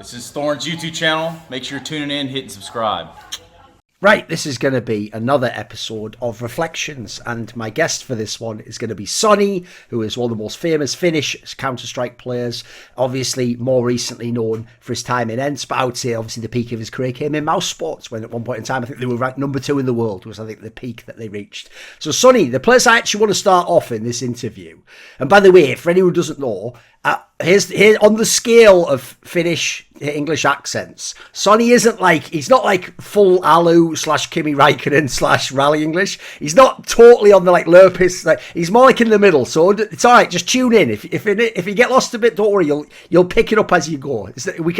This is Thorin's YouTube channel. Make sure you're tuning in, hitting subscribe. Right, this is going to be another episode of Reflections, and my guest for this one is going to be suNny, who is one of the most famous Finnish Counter-Strike players, obviously more recently known for his time in ENCE, but I would say obviously the peak of his career came in mousesports, when at one point in time I think they were ranked number 2 in the world, was I think the peak that they reached. So suNny, the place I actually want to start off in this interview, and by the way, for anyone who doesn't know, here's on the scale of Finnish English accents, suNny isn't like, he's not like full allu / Kimi Räikkönen / rally English. He's not totally on the like Lurpis, like he's more like in the middle. So it's all right, just tune in. If you get lost a bit, don't worry, you'll pick it up as you go.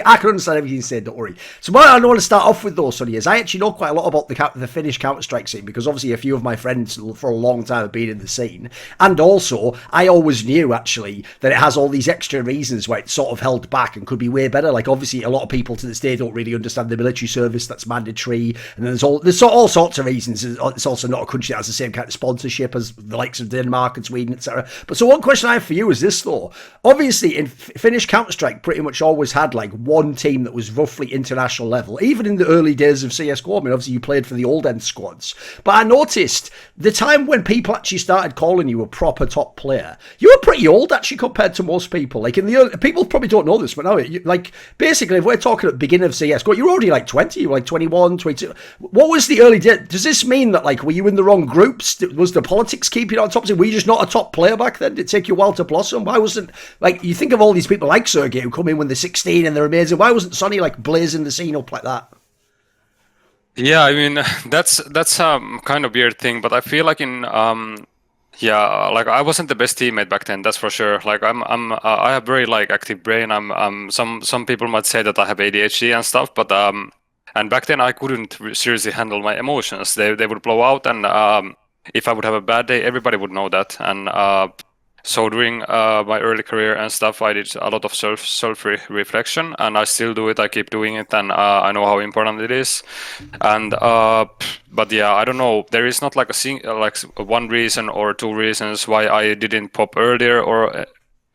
I can understand everything you said, don't worry. So what I want to start off with though, suNny, is I actually know quite a lot about the Finnish Counter-Strike scene, because obviously a few of my friends for a long time have been in the scene, and also I always knew actually that it has all these extra reasons why it's sort of held back and could be way better. Like obviously a lot of people to this day don't really understand the military service that's mandatory, and there's all sorts of reasons. It's also not a country that has the same kind of sponsorship as the likes of Denmark and Sweden, etc. But so one question I have for you is this though. Obviously in Finnish Counter-Strike pretty much always had like one team that was roughly international level, even in the early days of CSGO. I mean obviously you played for the old ENCE squads, but I noticed the time when people actually started calling you a proper top player, you were pretty old actually compared to most people. Like in the early, people probably don't know this, but now like basically if we're talking at the beginning of CSGO, you're already like 20, you were like 21, 22. What was the early day? Does this mean that like were you in the wrong groups? Was the politics keeping you on top? Were you just not a top player back then? Did it take you a while to blossom? Why wasn't, like, you think of all these people like Sergey who come in when they're 16 and they're amazing. Why wasn't suNny like blazing the scene up like that? Yeah, I mean that's kind of weird thing, but I feel like in yeah, like I wasn't the best teammate back then, that's for sure. Like I have very like active brain. Some people might say that I have ADHD and stuff, but and back then I couldn't seriously handle my emotions. They would blow out, and if I would have a bad day, everybody would know that. And so during my early career and stuff, I did a lot of self-reflection, and I still do it. I keep doing it, and I know how important it is. And but yeah, I don't know. There is not like one reason or two reasons why I didn't pop earlier or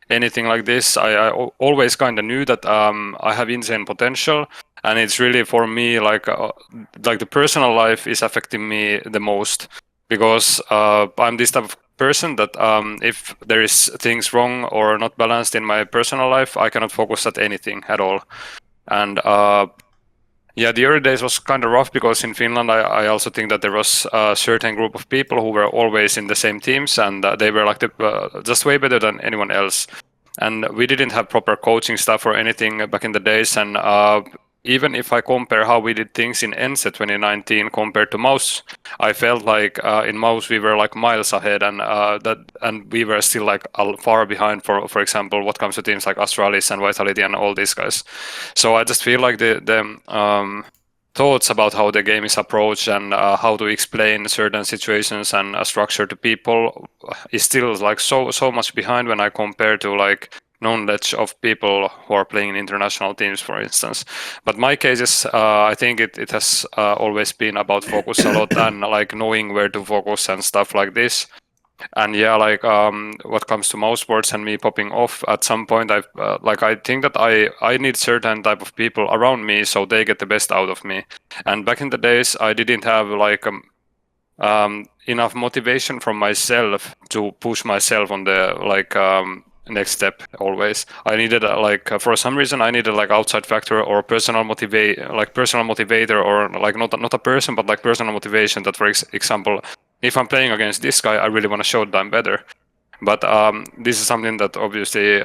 anything like this. I always kind of knew that I have insane potential, and it's really for me like the personal life is affecting me the most, because I'm this type of person that if there is things wrong or not balanced in my personal life, I cannot focus at anything at all. And yeah, the early days was kind of rough, because in Finland I also think that there was a certain group of people who were always in the same teams, and they were like just way better than anyone else. And we didn't have proper coaching stuff or anything back in the days. And even if I compare how we did things in ENCE 2019 compared to MOUZ, I felt like in MOUZ we were like miles ahead, and we were still like far behind for example what comes to teams like Astralis and Vitality and all these guys. So I just feel like the thoughts about how the game is approached and how to explain certain situations and structure to people is still like so much behind when I compare to like knowledge of people who are playing in international teams, for instance. But my case is, I think it has always been about focus a lot and like knowing where to focus and stuff like this. And yeah, like what comes to mousesports and me popping off at some point, I think that I need certain type of people around me so they get the best out of me. And back in the days, I didn't have like enough motivation from myself to push myself on the like next step. Always I needed for some reason I needed like outside factor or personal motivator, or like not a person but like personal motivation, that for example if I'm playing against this guy I really want to show that I'm better. But this is something that obviously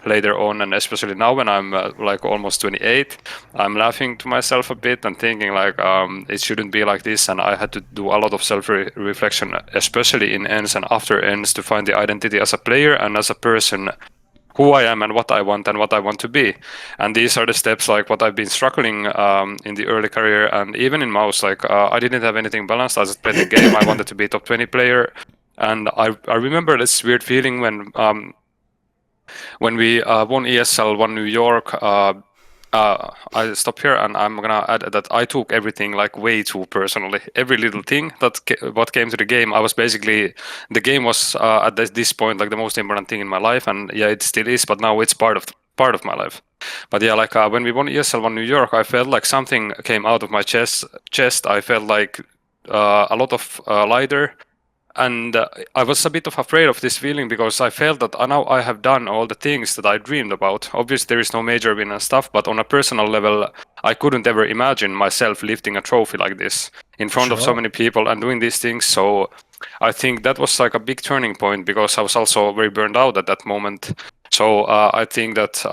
later on, and especially now when I'm like almost 28, I'm laughing to myself a bit and thinking like it shouldn't be like this. And I had to do a lot of self-reflection, especially in ENCE and after ENCE, to find the identity as a player and as a person, who I am and what I want to be. And these are the steps like what I've been struggling in the early career, and even in MOUZ, like I didn't have anything balanced. I just played the game. I wanted to be top 20 player. And I remember this weird feeling when we won ESL, won New York. I stop here, and I'm gonna add that I took everything like way too personally. Every little thing what came to the game, I was basically, the game was at this point like the most important thing in my life, and yeah, it still is. But now it's part of part of my life. But yeah, like when we won ESL One New York, I felt like something came out of my chest. I felt like a lot of lighter. And I was a bit of afraid of this feeling because I felt that now I have done all the things that I dreamed about. Obviously, there is no major win and stuff, but on a personal level, I couldn't ever imagine myself lifting a trophy like this in front of so many people and doing these things. So I think that was like a big turning point because I was also very burned out at that moment. So I think that,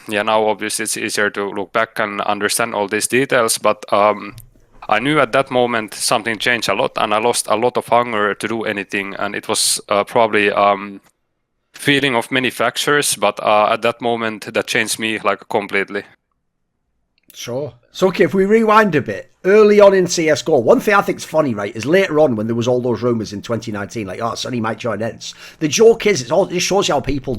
now obviously it's easier to look back and understand all these details, but I knew at that moment something changed a lot, and I lost a lot of hunger to do anything, and it was probably feeling of many factors, but at that moment that changed me like completely. Sure. So, okay, if we rewind a bit, early on in CSGO, one thing I think is funny, right, is later on when there was all those rumours in 2019, like, oh, suNny might join ENCE. The joke is, it shows you how people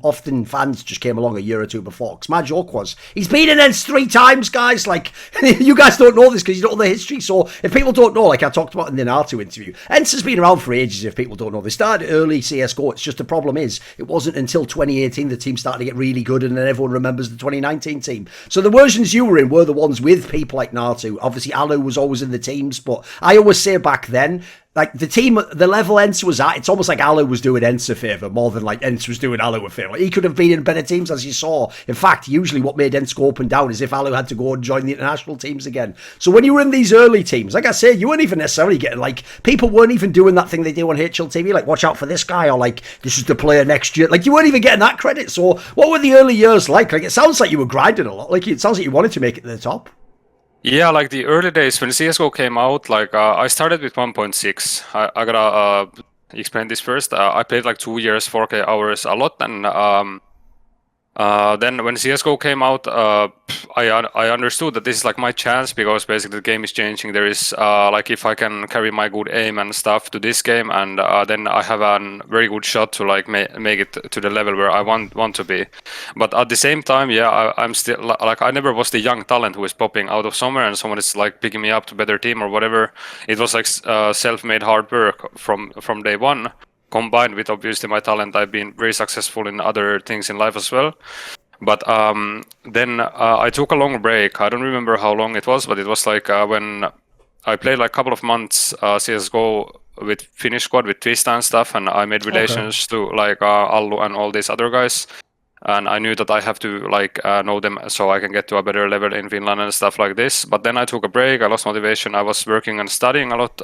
often fans just came along a year or two before. Because my joke was, he's been in ENCE 3 times, guys. Like, you guys don't know this because you don't know the history. So, if people don't know, like I talked about in the Naruto interview, ENCE has been around for ages if people don't know. They started early CSGO. It's just the problem is, it wasn't until 2018 the team started to get really good, and then everyone remembers the 2019 team. So, the versions you were in were the ones with people like Naruto. Obviously, allu was always in the teams, but I always say back then, like the team, the level ENCE was at, it's almost like allu was doing ENCE a favour more than like ENCE was doing allu a favour. Like, he could have been in better teams, as you saw. In fact, usually what made ENCE go up and down is if allu had to go and join the international teams again. So when you were in these early teams, like I say, you weren't even necessarily getting, like, people weren't even doing that thing they do on HLTV, like, watch out for this guy, or like, this is the player next year. Like, you weren't even getting that credit. So what were the early years like? Like, it sounds like you were grinding a lot. Like, it sounds like you wanted to make it to the top. Yeah, like the early days when CSGO came out, like I started with 1.6. I gotta explain this first. I played like 2 years, 4K hours a lot, and then when CSGO came out, I understood that this is like my chance because basically the game is changing. There is like if I can carry my good aim and stuff to this game, and then I have a very good shot to like make it to the level where I want to be. But at the same time, yeah, I'm still like I never was the young talent who is popping out of somewhere and someone is like picking me up to better team or whatever. It was like self-made hard work from day one. Combined with obviously my talent, I've been very successful in other things in life as well. But then I took a long break. I don't remember how long it was, but it was like when I played like a couple of months CSGO with Finnish squad with Twista and stuff, and I made relations to like Allu and all these other guys. And I knew that I have to like know them so I can get to a better level in Finland and stuff like this. But then I took a break. I lost motivation. I was working and studying a lot.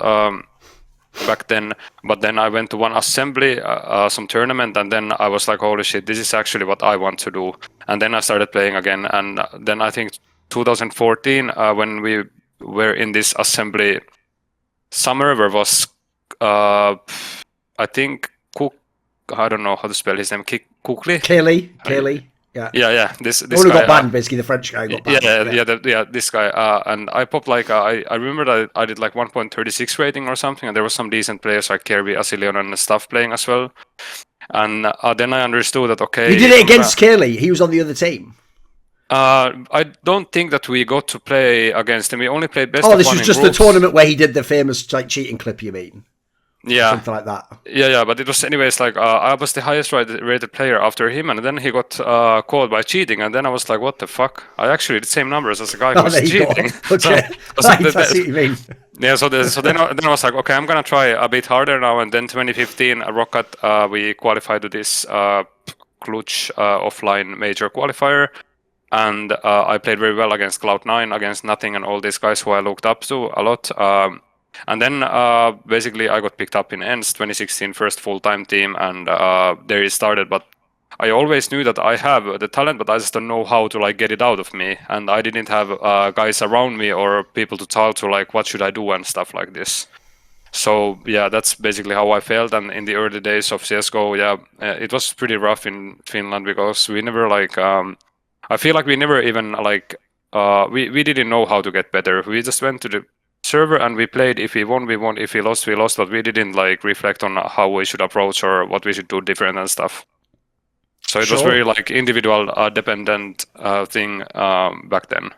Back then, but then I went to one assembly, some tournament, and then I was like, holy shit, this is actually what I want to do. And then I started playing again, and then I think 2014, when we were in this assembly summer, where was I think I don't know how to spell his name, Kukli? Kelly. Yeah. This who guy got banned, basically, the French guy got banned. Yeah, this guy. And I popped like, I remember that I did like 1.36 rating or something, and there was some decent players like Kemppi, Asilion, and stuff playing as well. And then I understood that, okay... You did it against Kelly. He was on the other team. I don't think that we got to play against him. We only played best of one in this was just groups. the tournament where he did the famous like cheating clip, you mean? Yeah, something like that. Yeah, but it was anyways like I was the highest rated player after him, and then he got caught by cheating, and then I was like, what the fuck? I actually the same numbers as the guy who was cheating. Okay, I see what you mean. Yeah, so then I was like, okay, I'm gonna try a bit harder now, and then 2015 Rocket we qualified to this Clutch offline major qualifier, and I played very well against Cloud9, against Nothing, and all these guys who I looked up to a lot. And then basically I got picked up in ENCE 2016 first full-time team, and there it started. But I always knew that I have the talent, but I just don't know how to like get it out of me. And I didn't have guys around me or people to talk to, like what should I do and stuff like this. So yeah, that's basically how I felt. And in the early days of CSGO, yeah, it was pretty rough in Finland because we never like I feel like we never even like we didn't know how to get better. We just went to the server and we played. If we won, we won. If we lost, we lost. But we didn't like reflect on how we should approach or what we should do different and stuff. So it was very like individual dependent thing back then.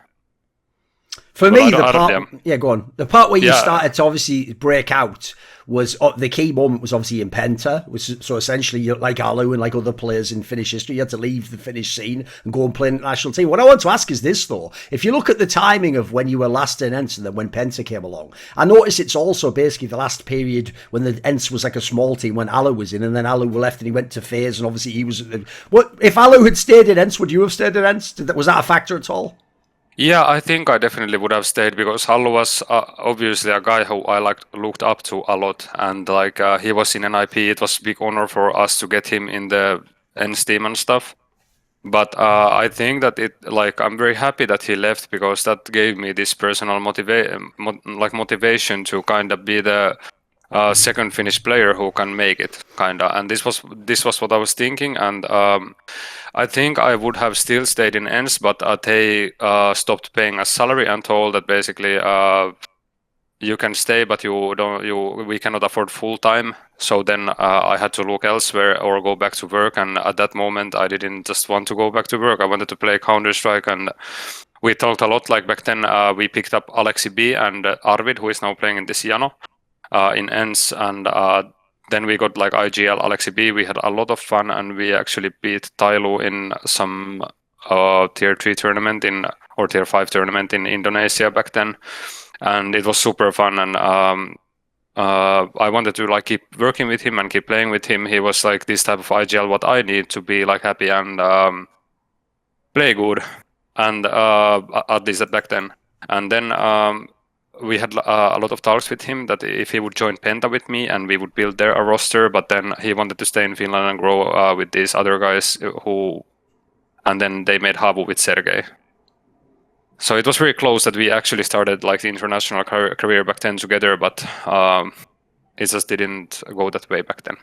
For Well, me, the I don't- part, yeah, go on. The part where you Yeah. started to obviously break out was the key moment was obviously in PENTA. So essentially, you're like allu and like other players in Finnish history, you had to leave the Finnish scene and go and play in the national team. What I want to ask is this though: if you look at the timing of when you were last in ENCE and then when PENTA came along, I notice it's also basically the last period when the ENCE was like a small team when allu was in, and then allu left and he went to FaZe, and obviously he was. What if allu had stayed in ENCE? Would you have stayed in ENCE? Was that a factor at all? Yeah, I think I definitely would have stayed because Allu was obviously a guy who I looked up to a lot, and like he was in NIP. It was a big honor for us to get him in the ENCE team and stuff. But I think that I'm very happy that he left because that gave me this personal motivation to kind of be the second Finnish player who can make it, kinda. And this was what I was thinking, and I think I would have still stayed in ENCE, but they stopped paying us salary and told that basically you can stay, but we cannot afford full time. So then I had to look elsewhere or go back to work. And at that moment, I didn't just want to go back to work. I wanted to play Counter-Strike, and we talked a lot. Like back then, we picked up Alexi B and Arvid, who is now playing in this Jano in ENCE, and then we got like IGL Alexi B. We had a lot of fun, and we actually beat Tailu in some tier 3 tournament or tier 5 tournament in Indonesia back then, and it was super fun. And I wanted to like keep working with him and keep playing with him. He was like this type of IGL what I need to be like happy and play good, and at least back then. And then we had a lot of talks with him that if he would join PENTA with me and we would build there a roster, but then he wanted to stay in Finland and grow with these other guys and then they made Havu with Sergei. So it was very close that we actually started like the international career back then together, but it just didn't go that way back then.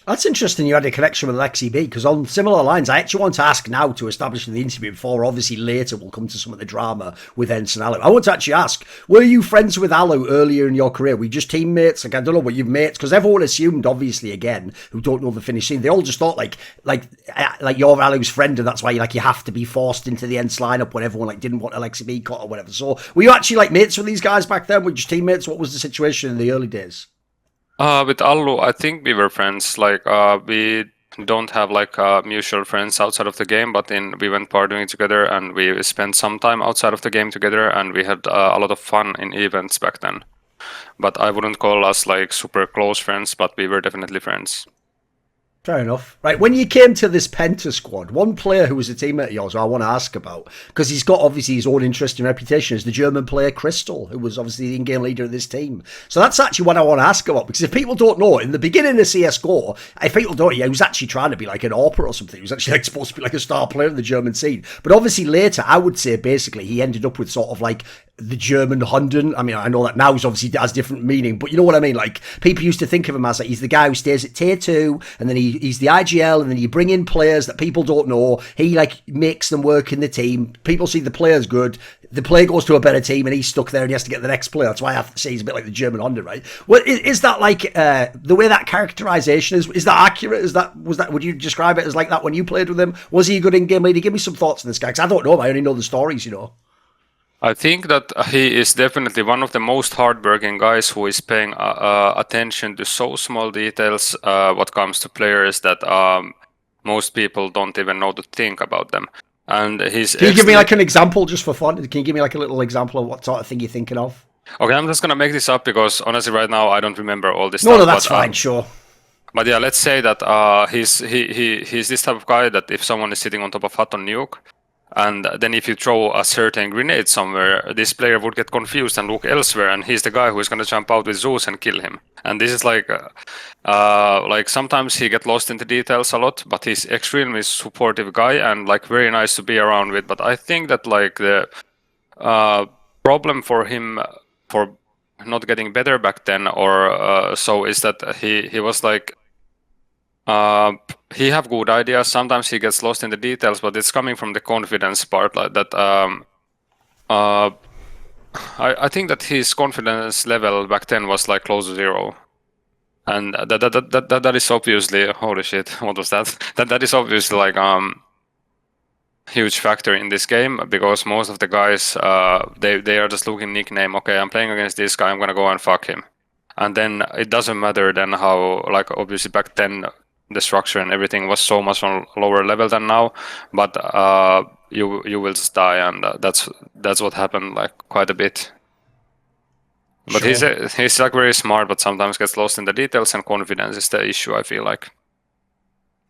That's interesting you had a connection with Alexi B, because on similar lines, I actually want to ask now to establish in the interview before, obviously later we'll come to some of the drama with ENCE and allu. I want to actually ask, were you friends with allu earlier in your career? Were you just teammates? Like, I don't know, were you mates? Because everyone assumed, obviously, again, who don't know the Finnish scene, they all just thought like you're allu's friend, and that's why you have to be forced into the ENCE lineup when everyone like didn't want Alexi B cut or whatever. So were you actually like mates with these guys back then? Were you just teammates? What was the situation in the early days? With Allu, I think we were friends. Like we don't have like mutual friends outside of the game, but we went partying together and we spent some time outside of the game together, and we had a lot of fun in events back then. But I wouldn't call us like super close friends, but we were definitely friends. Fair enough. Right, when you came to this PENTA squad, one player who was a teammate of yours I want to ask about, because he's got obviously his own interesting reputation, is the German player kRYSTAL, who was obviously the in-game leader of this team. So that's actually what I want to ask about, because if people don't know, in the beginning of CSGO, if people don't know, he was actually trying to be like an AWPer or something. He was actually like supposed to be like a star player in the German scene. But obviously later, I would say basically he ended up with sort of like the German Hunden. I mean, I know that now he's obviously has different meaning, but you know what I mean? Like, people used to think of him as like, he's the guy who stays at tier 2, and then he's the IGL, and then you bring in players that people don't know. He like makes them work in the team. People see the player's good. The player goes to a better team, and he's stuck there, and he has to get the next player. That's why I have to say he's a bit like the German Hunden, right? Well, is that like the way that characterization is that accurate? Would you describe it as like that when you played with him? Was he a good in-game leader? Give me some thoughts on this guy, because I don't know him. I only know the stories, you know. I think that he is definitely one of the most hardworking guys who is paying attention to so small details what comes to players that most people don't even know to think about them. And Can you give me like an example just for fun? Can you give me like a little example of what sort of thing you're thinking of? Okay, I'm just gonna make this up because honestly, right now I don't remember all this. No, that's fine. Sure. But yeah, let's say that he's this type of guy that if someone is sitting on top of hut on nuke, and then if you throw a certain grenade somewhere, this player would get confused and look elsewhere, and he's the guy who is going to jump out with Zeus and kill him. And this is like sometimes he gets lost in the details a lot, but he's extremely supportive guy and like very nice to be around with. But I think that like the problem for him for not getting better back then or so is that he was like he have good ideas. Sometimes he gets lost in the details, but it's coming from the confidence part, like that. I think that his confidence level back then was like close to 0, and that is obviously holy shit. What was that? That is obviously like huge factor in this game, because most of the guys they are just looking nickname. Okay, I'm playing against this guy. I'm gonna go and fuck him, and then it doesn't matter then how, like, obviously back then the structure and everything was so much on lower level than now, but you will just die, and that's what happened like quite a bit. But Sure. he's like very smart, but sometimes gets lost in the details, and confidence is the issue, I feel like.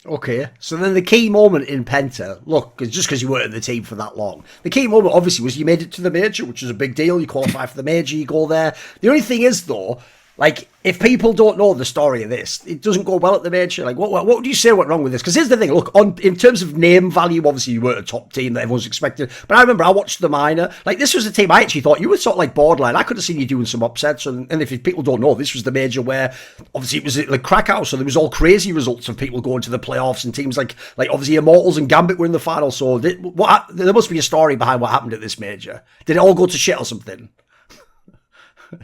Okay, so then the key moment in Penta, look, just because you weren't in the team for that long, the key moment obviously was you made it to the major, which is a big deal. You qualify for the major, you go there. The only thing is, though, like, if people don't know the story of this, it doesn't go well at the major. Like, what would you say went wrong with this? Because here's the thing, look, in terms of name value, obviously you weren't a top team that everyone's expected. But I remember I watched the minor. Like, this was a team I actually thought you were sort of like borderline. I could have seen you doing some upsets. And if people don't know, this was the major where obviously it was like Krakow, so there was all crazy results of people going to the playoffs, and teams like obviously Immortals and Gambit were in the final. So there must be a story behind what happened at this major. Did it all go to shit or something?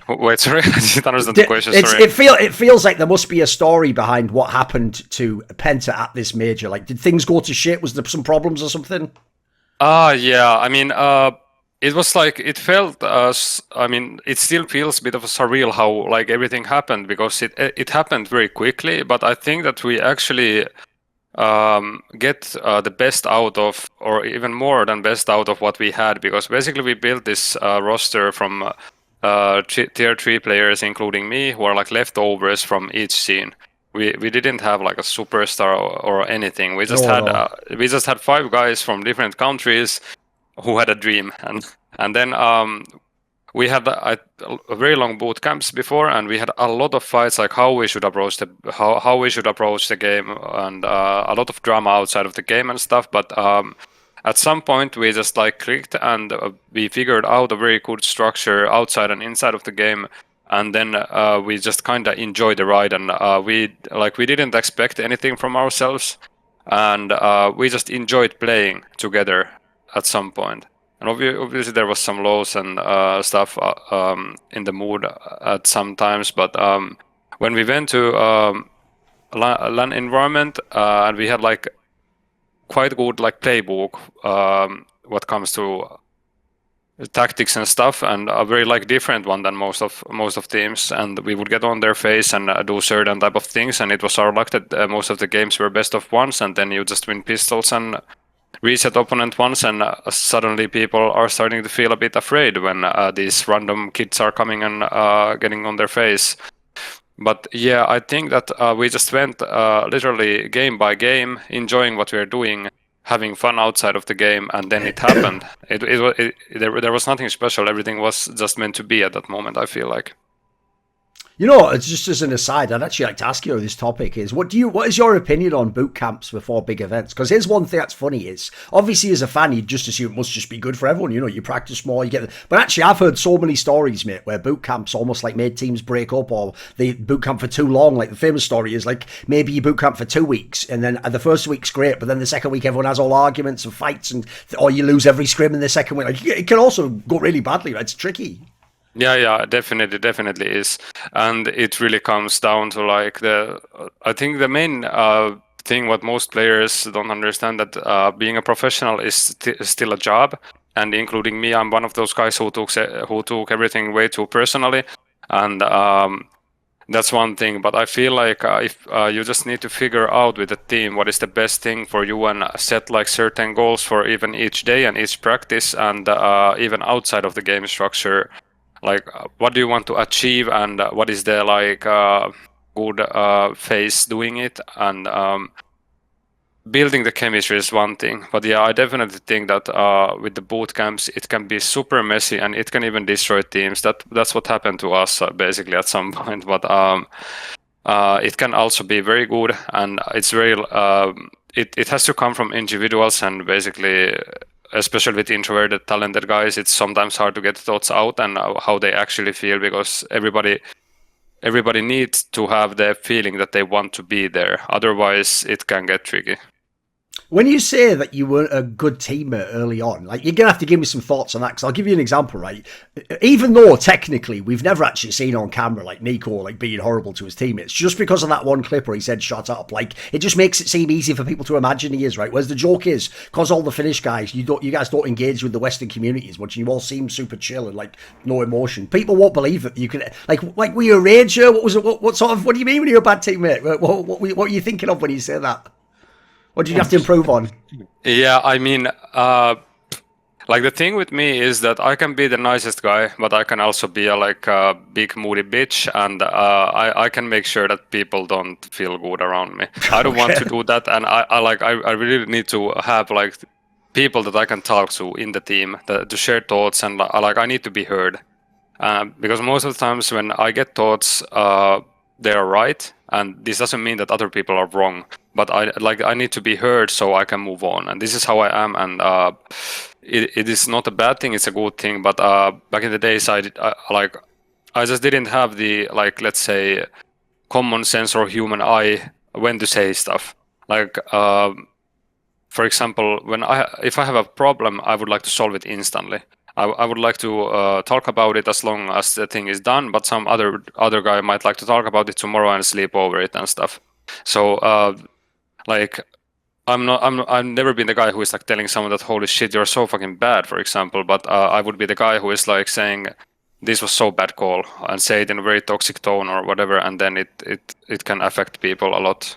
Wait, sorry, I didn't understand the question. Sorry. It feels like there must be a story behind what happened to Penta at this major. Like, did things go to shit? Was there some problems or something? Yeah. I mean, it was like, it felt. I mean, it still feels a bit of a surreal how like everything happened, because it happened very quickly. But I think that we actually get the best out of, or even more than best out of what we had, because basically we built this roster from tier 3 players, including me, who are like leftovers from each scene. We didn't have like a superstar or anything. We just had 5 guys from different countries who had a dream, and then we had a very long boot camps before, and we had a lot of fights, like how we should approach the game, and a lot of drama outside of the game and stuff. But at some point we just like clicked, and we figured out a very good structure outside and inside of the game, and then we just kind of enjoyed the ride, and we didn't expect anything from ourselves, and we just enjoyed playing together at some point. And obviously there was some lows and stuff in the mood at some times, but when we went to LAN environment, and we had like quite good like playbook what comes to tactics and stuff, and a very like different one than most of teams, and we would get on their face and do certain type of things, and it was our luck that most of the games were best of ones, and then you just win pistols and reset opponent once, and suddenly people are starting to feel a bit afraid when these random kids are coming and getting on their face. But yeah, I think that we just went literally game by game, enjoying what we are doing, having fun outside of the game, and then it happened. There was nothing special. Everything was just meant to be at that moment, I feel like. You know, it's just as an aside, I'd actually like to ask you this topic is what is your opinion on boot camps before big events? Because here's one thing that's funny is obviously as a fan you'd just assume it must just be good for everyone. You know, you practice more, you get. But actually, I've heard so many stories, mate, where boot camps almost like made teams break up, or they boot camp for too long. Like the famous story is like maybe you boot camp for 2 weeks, and then the first week's great, but then the second week everyone has all arguments and fights, or you lose every scrim in the second week. Like it can also go really badly. Right? It's tricky. Yeah, definitely is, and it really comes down to like I think the main thing what most players don't understand, that being a professional is still a job, and including me, I'm one of those guys who took everything way too personally, and that's one thing. But I feel like if you just need to figure out with the team what is the best thing for you, and set like certain goals for even each day and each practice, and even outside of the game structure. Like, what do you want to achieve, and what is the like good phase doing it, and building the chemistry is one thing. But yeah, I definitely think that with the boot camps, it can be super messy, and it can even destroy teams. That's what happened to us basically at some point. But it can also be very good, and it's very it has to come from individuals, and basically, especially with introverted, talented guys, it's sometimes hard to get thoughts out and how they actually feel, because everybody needs to have the feeling that they want to be there. Otherwise, it can get tricky. When you say that you weren't a good teammate early on, like you're gonna have to give me some thoughts on that because I'll give you an example, right? Even though technically we've never actually seen on camera like Nico like being horrible to his teammates, just because of that one clip where he said "shut up," like it just makes it seem easy for people to imagine he is, right? Whereas the joke is, because all the Finnish guys, you guys don't engage with the Western communities much, and you all seem super chill and like no emotion. People won't believe that you can like were you a rager? What was it? What sort of? What do you mean when you're a bad teammate? What were you thinking of when you say that? What did you have to improve on? Yeah, I mean, like the thing with me is that I can be the nicest guy, but I can also be a big moody bitch, and I can make sure that people don't feel good around me. I don't want to do that, and I really need to have like people that I can talk to in the team to share thoughts, and I need to be heard. Because most of the times when I get thoughts, they are right, and this doesn't mean that other people are wrong. But I need to be heard so I can move on, and this is how I am. And it is not a bad thing; it's a good thing. But back in the days, I just didn't have the let's say common sense or human eye when to say stuff. For example, if I have a problem, I would like to solve it instantly. I would like to talk about it as long as the thing is done, but some other guy might like to talk about it tomorrow and sleep over it and stuff. So I've never been the guy who is like telling someone that holy shit you're so fucking bad, for example. But I would be the guy who is like saying this was so bad call and say it in a very toxic tone or whatever, and then it can affect people a lot.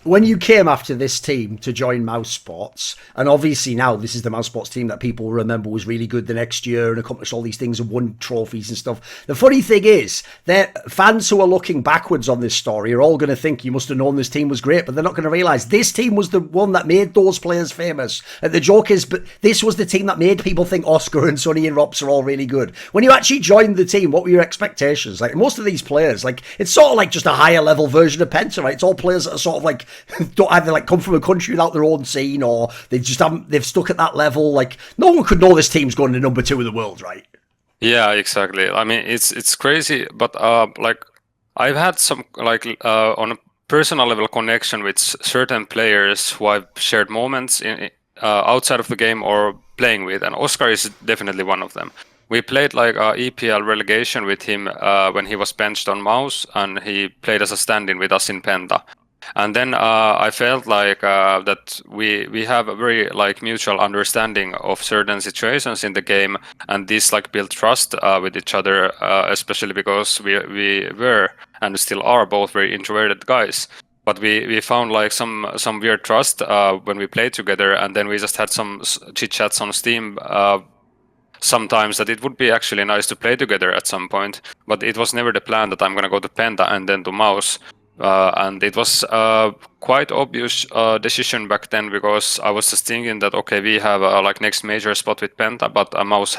When you came after this team to join mousesports, and obviously now this is the mousesports team that people remember was really good the next year and accomplished all these things and won trophies and stuff. The funny thing is that fans who are looking backwards on this story are all going to think you must have known this team was great, but they're not going to realise this team was the one that made those players famous. And the joke is, but this was the team that made people think Oskar and suNny and Rops are all really good. When you actually joined the team, what were your expectations? Like most of these players, like it's sort of like just a higher level version of PENTA, right? It's all players that are sort of like don't either like come from a country without their own scene, or they've stuck at that level. Like no one could know this team's going to number 2 in the world, right? Yeah, exactly. I mean, it's crazy, but like I've had some on a personal level connection with certain players who I've shared moments in outside of the game or playing with, and Oskar is definitely one of them. We played like EPL relegation with him when he was benched on MOUZ, and he played as a stand-in with us in PENTA. And then I felt like that we have a very like mutual understanding of certain situations in the game, and this like built trust with each other, especially because we were and still are both very introverted guys. But we found like some weird trust when we played together, and then we just had some chit chats on Steam. Sometimes that it would be actually nice to play together at some point, but it was never the plan that I'm gonna go to PENTA and then to MOUZ. And it was quite obvious decision back then, because I was just thinking that okay, we have like next major spot with PENTA, but MOUZ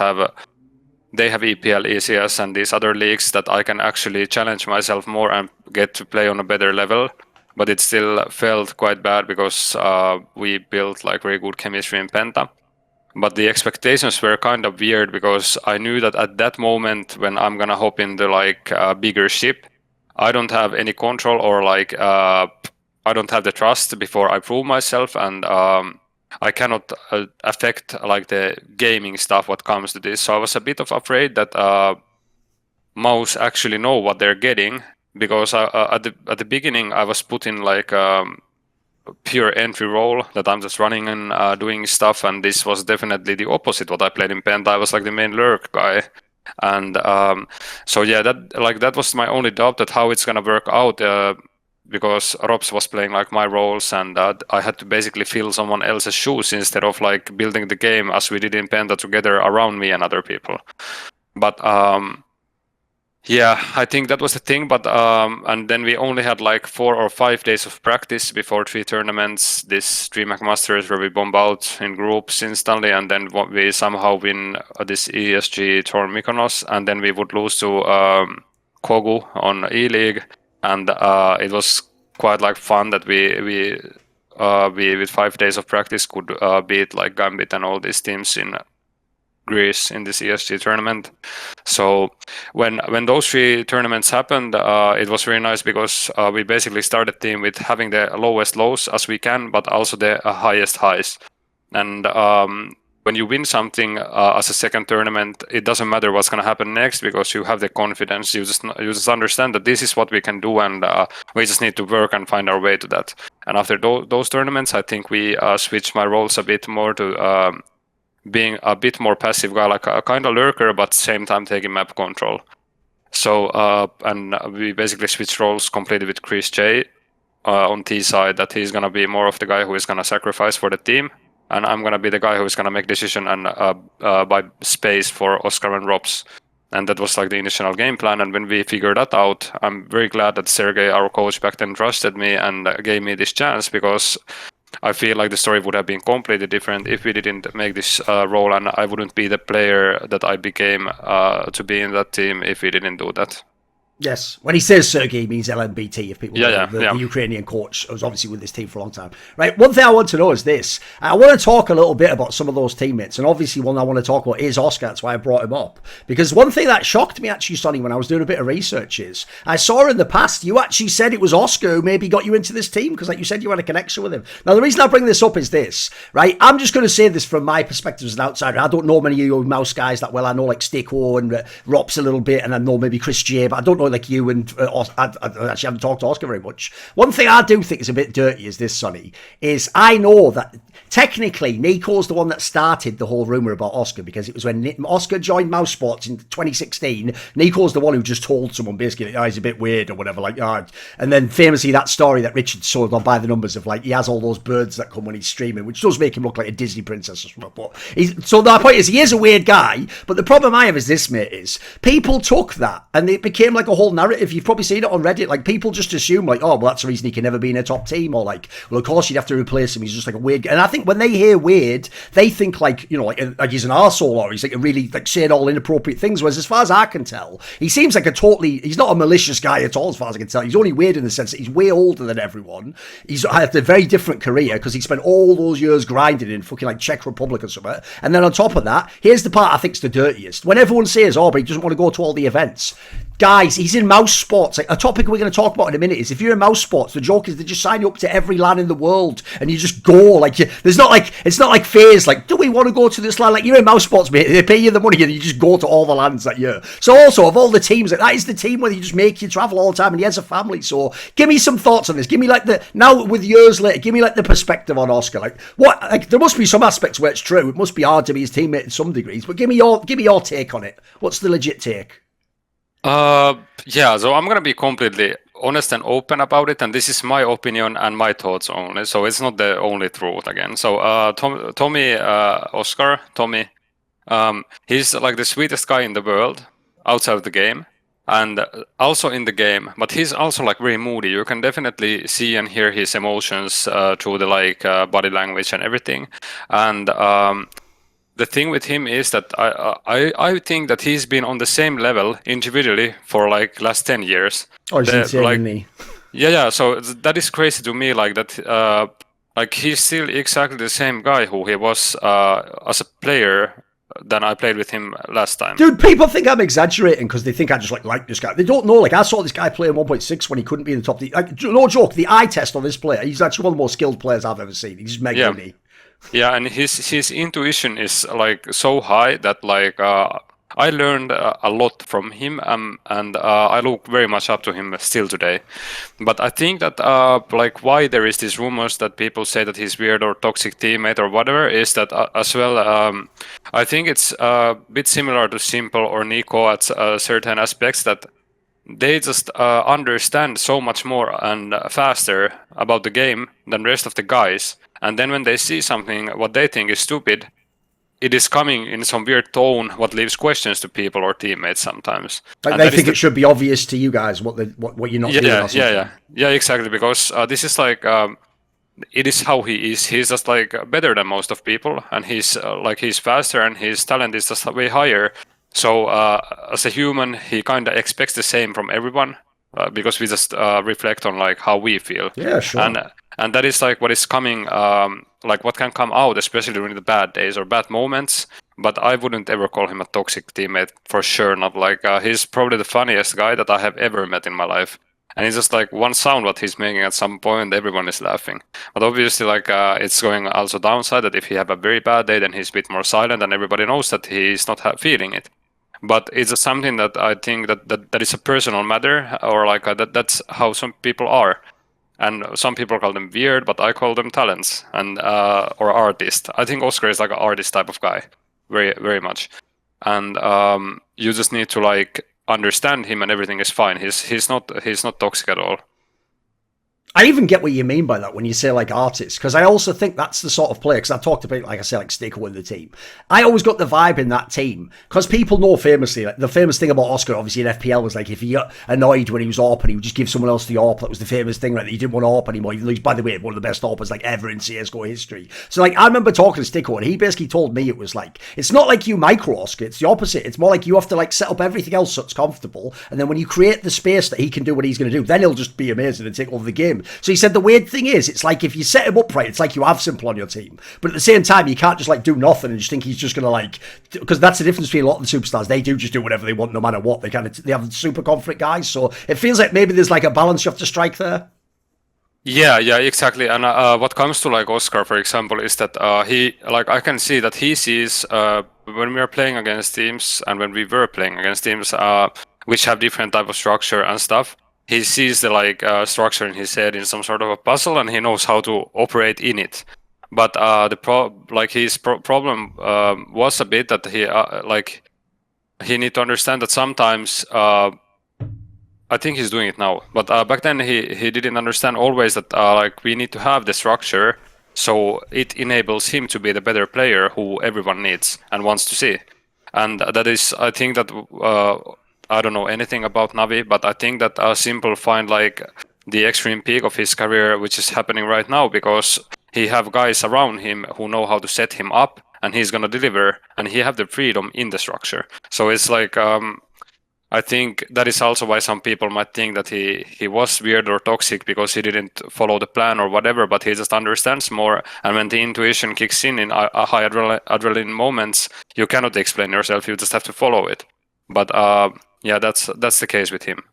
they have EPL, ECS, and these other leagues that I can actually challenge myself more and get to play on a better level. But it still felt quite bad because we built like very good chemistry in PENTA. But the expectations were kind of weird, because I knew that at that moment when I'm gonna hop into like a bigger ship, I don't have any control or like I don't have the trust before I prove myself, and I cannot affect like the gaming stuff what comes to this. So I was a bit of afraid that MOUZ actually know what they're getting, because at the beginning I was put in like pure entry role that I'm just running and doing stuff, and this was definitely the opposite what I played in PENTA. I was like the main lurk guy. And so yeah, that was my only doubt that how it's gonna work out, because Rops was playing like my roles, and I had to basically fill someone else's shoes instead of like building the game as we did in PENTA together around me and other people. But yeah, I think that was the thing. But and then we only had like 4 or 5 days of practice before 3 tournaments. This DreamHack Masters where we bomb out in groups instantly, and then we somehow win this ESG Tour Mykonos, and then we would lose to Kogu on ELEAGUE, and it was quite like fun that we with 5 days of practice could beat like Gambit and all these teams in Greece in this ESG tournament. So when those 3 tournaments happened, it was very nice because we basically started team with having the lowest lows as we can, but also the highest highs. And when you win something as a second tournament, it doesn't matter what's going to happen next because you have the confidence. You just understand that this is what we can do, and we just need to work and find our way to that. And after those tournaments, I think we switched my roles a bit more to being a bit more passive guy, like a kind of lurker, but at the same time taking map control. So and we basically switched roles completely with Chris J on T side, that he's going to be more of the guy who is going to sacrifice for the team. And I'm going to be the guy who is going to make decision and buy space for Oskar and Robs. And that was like the initial game plan. And when we figured that out, I'm very glad that Sergey, our coach back then, trusted me and gave me this chance, because I feel like the story would have been completely different if we didn't make this role, and I wouldn't be the player that I became to be in that team if we didn't do that. Yes, when he says Sergey, he means LMBT. If people know, the yeah. Ukrainian coach was obviously with this team for a long time. Right. One thing I want to know is this. I want to talk a little bit about some of those teammates, and obviously one I want to talk about is Oskar. That's why I brought him up, because one thing that shocked me actually, suNny, when I was doing a bit of research is I saw in the past you actually said it was Oskar who maybe got you into this team, because like you said you had a connection with him. Now the reason I bring this up is this, right? I'm just going to say this from my perspective as an outsider. I don't know many of you MOUZ guys that well. I know like STYKO and Rops a little bit, and I know maybe Chris J, but I don't know like you and I actually haven't talked to Oskar very much. One thing I do think is a bit dirty is this, suNny, is I know that technically Nico's the one that started the whole rumour about Oskar, because it was when Oskar joined mousesports in 2016, Nico's the one who just told someone basically, oh, he's a bit weird or whatever, like, oh. And then famously that story that Richard sold on By the Numbers of like, he has all those birds that come when he's streaming, which does make him look like a Disney princess or something. But so the point is, he is a weird guy, but the problem I have is this, mate, is people took that and it became like a whole narrative. You've probably seen it on Reddit, like people just assume like, oh, well, that's the reason he can never be in a top team, or like, well, of course you'd have to replace him, he's just like a weird guy. And I think when they hear weird, they think like, you know, like he's an arsehole, or he's like a really like saying all inappropriate things, whereas as far as I can tell, he seems like he's not a malicious guy at all, as far as I can tell. He's only weird in the sense that he's way older than everyone. He's had a very different career because he spent all those years grinding in fucking like Czech Republic or something. And then on top of that, here's the part I think's the dirtiest. When everyone says, oh, but he doesn't want to go to all the events. Guys, he's in mousesports. Like, a topic we're going to talk about in a minute is if you're in mousesports, the joke is they just sign you up to every LAN in the world and you just go. Like, it's not like FaZe. Like, do we want to go to this LAN? Like, you're in mousesports, mate. They pay you the money and you just go to all the LANs that year. So also, of all the teams, like, that is the team where you just make you travel all the time, and he has a family. So give me some thoughts on this. Give me like now with years later, give me like the perspective on Oskar. Like, what? Like, there must be some aspects where it's true. It must be hard to be his teammate in some degrees, but give me your take on it. What's the legit take? Yeah, so I'm gonna be completely honest and open about it, and this is my opinion and my thoughts only, so it's not the only truth again. So Tommy, he's like the sweetest guy in the world outside of the game and also in the game, but he's also like very moody. You can definitely see and hear his emotions through the like body language and everything. And the thing with him is that I think that he's been on the same level individually for like last 10 years. Oh, he's insane, me. Yeah. So that is crazy to me. Like that, like he's still exactly the same guy who he was as a player than I played with him last time. Dude, people think I'm exaggerating because they think I just like this guy. They don't know. Like, I saw this guy play in 1.6 when he couldn't be in the top. Like, no joke. The eye test on this player, he's actually one of the most skilled players I've ever seen. He's mega good. Yeah, and his intuition is like so high that like I learned a lot from him, and I look very much up to him still today. But I think that like why there is these rumors that people say that he's weird or toxic teammate or whatever is that as well. I think it's a bit similar to Simple or Nico at certain aspects, that they just understand so much more and faster about the game than the rest of the guys. And then when they see something what they think is stupid, it is coming in some weird tone what leaves questions to people or teammates sometimes. Like, they think it should be obvious to you guys what you're not doing. Yeah, exactly, because this is like it is how he is. He's just like better than most of people, and he's faster, and his talent is just way higher. So as a human, he kind of expects the same from everyone, because we just reflect on like how we feel. Yeah, sure. And that is like what is coming, like what can come out, especially during the bad days or bad moments. but I wouldn't ever call him a toxic teammate for sure. Not like he's probably the funniest guy that I have ever met in my life. And it's just like one sound what he's making at some point, everyone is laughing. But obviously, like it's going also downside that if he have a very bad day, then he's a bit more silent, and everybody knows that he's not feeling it. But it's something that I think that is a personal matter, or like that's how some people are. And some people call them weird, but I call them talents and or artist. I think Oskar is like an artist type of guy, very very much. And you just need to like understand him, and everything is fine. He's not toxic at all. I even get what you mean by that when you say like artists, because I also think that's the sort of player, because I've talked about, like I say, like STYKO in the team. I always got the vibe in that team, because people know famously, like the famous thing about Oskar, obviously in FPL, was like if he got annoyed when he was AWP and he would just give someone else the AWP. That was the famous thing, like that he didn't want AWP anymore, even though he's, by the way, one of the best AWPers like ever in CSGO history. So like I remember talking to STYKO, and he basically told me it was like, it's not like you micro Oskar, it's the opposite. It's more like you have to like set up everything else so it's comfortable, and then when you create the space that he can do what he's going to do, then he'll just be amazing and take over the game. So he said the weird thing is, it's like if you set him up right, it's like you have Simple on your team, but at the same time you can't just like do nothing and just think he's just gonna like, because that's the difference between a lot of the superstars. They do just do whatever they want no matter what. They have super confident guys, so it feels like maybe there's like a balance you have to strike there. Yeah, exactly. And what comes to like Oskar, for example, is that he, like, I can see that he sees when we are playing against teams and when we were playing against teams which have different type of structure and stuff. He sees the like structure in his head in some sort of a puzzle, and he knows how to operate in it. But his problem was a bit that he need to understand that sometimes I think he's doing it now, but back then he didn't understand always that like we need to have the structure so it enables him to be the better player who everyone needs and wants to see. And that is, I think that I don't know anything about Navi, but I think that Simple find like the extreme peak of his career, which is happening right now, because he have guys around him who know how to set him up, and he's gonna deliver, and he have the freedom in the structure. So it's like I think that is also why some people might think that he was weird or toxic because he didn't follow the plan or whatever, but he just understands more. And when the intuition kicks in high adrenaline moments, you cannot explain yourself, you just have to follow it. But yeah, that's the case with him.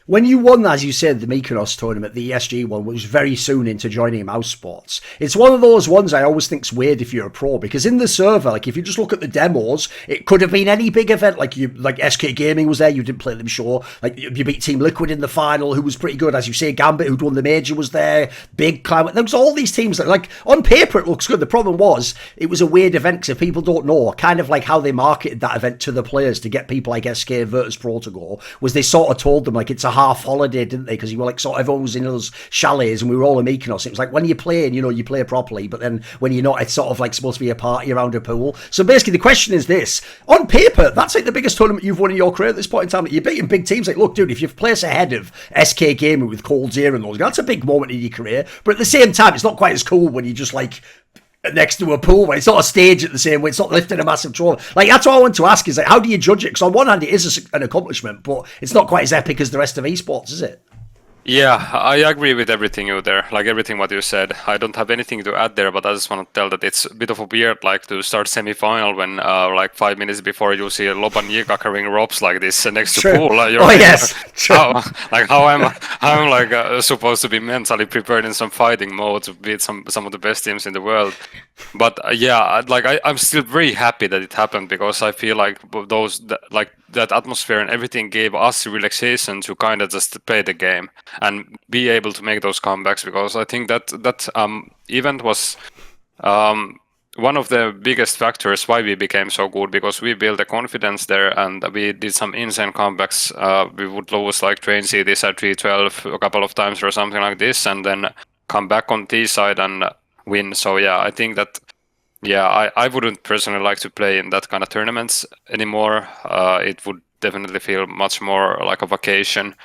When you won, as you said, the Mykonos tournament, the ESG one, was very soon into joining mousesports. It's one of those ones I always think's weird if you're a pro, because in the server, like if you just look at the demos, it could have been any big event. Like SK Gaming was there, you didn't play them, sure. Like you beat Team Liquid in the final, who was pretty good, as you say. Gambit, who'd won the major, was there. Big Climate. There was all these teams that, like, on paper it looks good. The problem was it was a weird event, because if people don't know, kind of like how they marketed that event to the players to get people like SK and Virtus Pro to go, was they sort of told them like it's a half holiday, didn't they? Because you were like sort of, everyone was in those chalets and we were all in Mykonos. It was like when you're playing, you know, you play properly, but then when you're not, it's sort of like supposed to be a party around a pool. So basically the question is this: on paper, that's like the biggest tournament you've won in your career at this point in time. You're beating big teams. Like, look, dude, if you've placed ahead of SK Gaming with Cold Zero and those guys, that's a big moment in your career. But at the same time, it's not quite as cool when you just like next to a pool where it's not a stage at the same way, it's not lifting a massive trophy. Like, that's what I want to ask, is like, how do you judge it? Because on one hand it is an accomplishment, but it's not quite as epic as the rest of esports, is it? Yeah, I agree with everything you there, like everything what you said. I don't have anything to add there, but I just want to tell that it's a bit of a weird, like, to start semi-final when like 5 minutes before you see Lob and Miikka carrying ropes like this next to pool. Oh yes, how I'm like supposed to be mentally prepared in some fighting mode to beat some of the best teams in the world. But yeah, like I'm still very happy that it happened, because I feel like that atmosphere and everything gave us relaxation to kind of just play the game and be able to make those comebacks, because I think that event was one of the biggest factors why we became so good, because we built the confidence there and we did some insane comebacks. We would lose like train cities at 3-12 a couple of times or something like this, and then come back on T side and win. So yeah, I think that I wouldn't personally like to play in that kind of tournaments anymore. It would definitely feel much more like a vacation,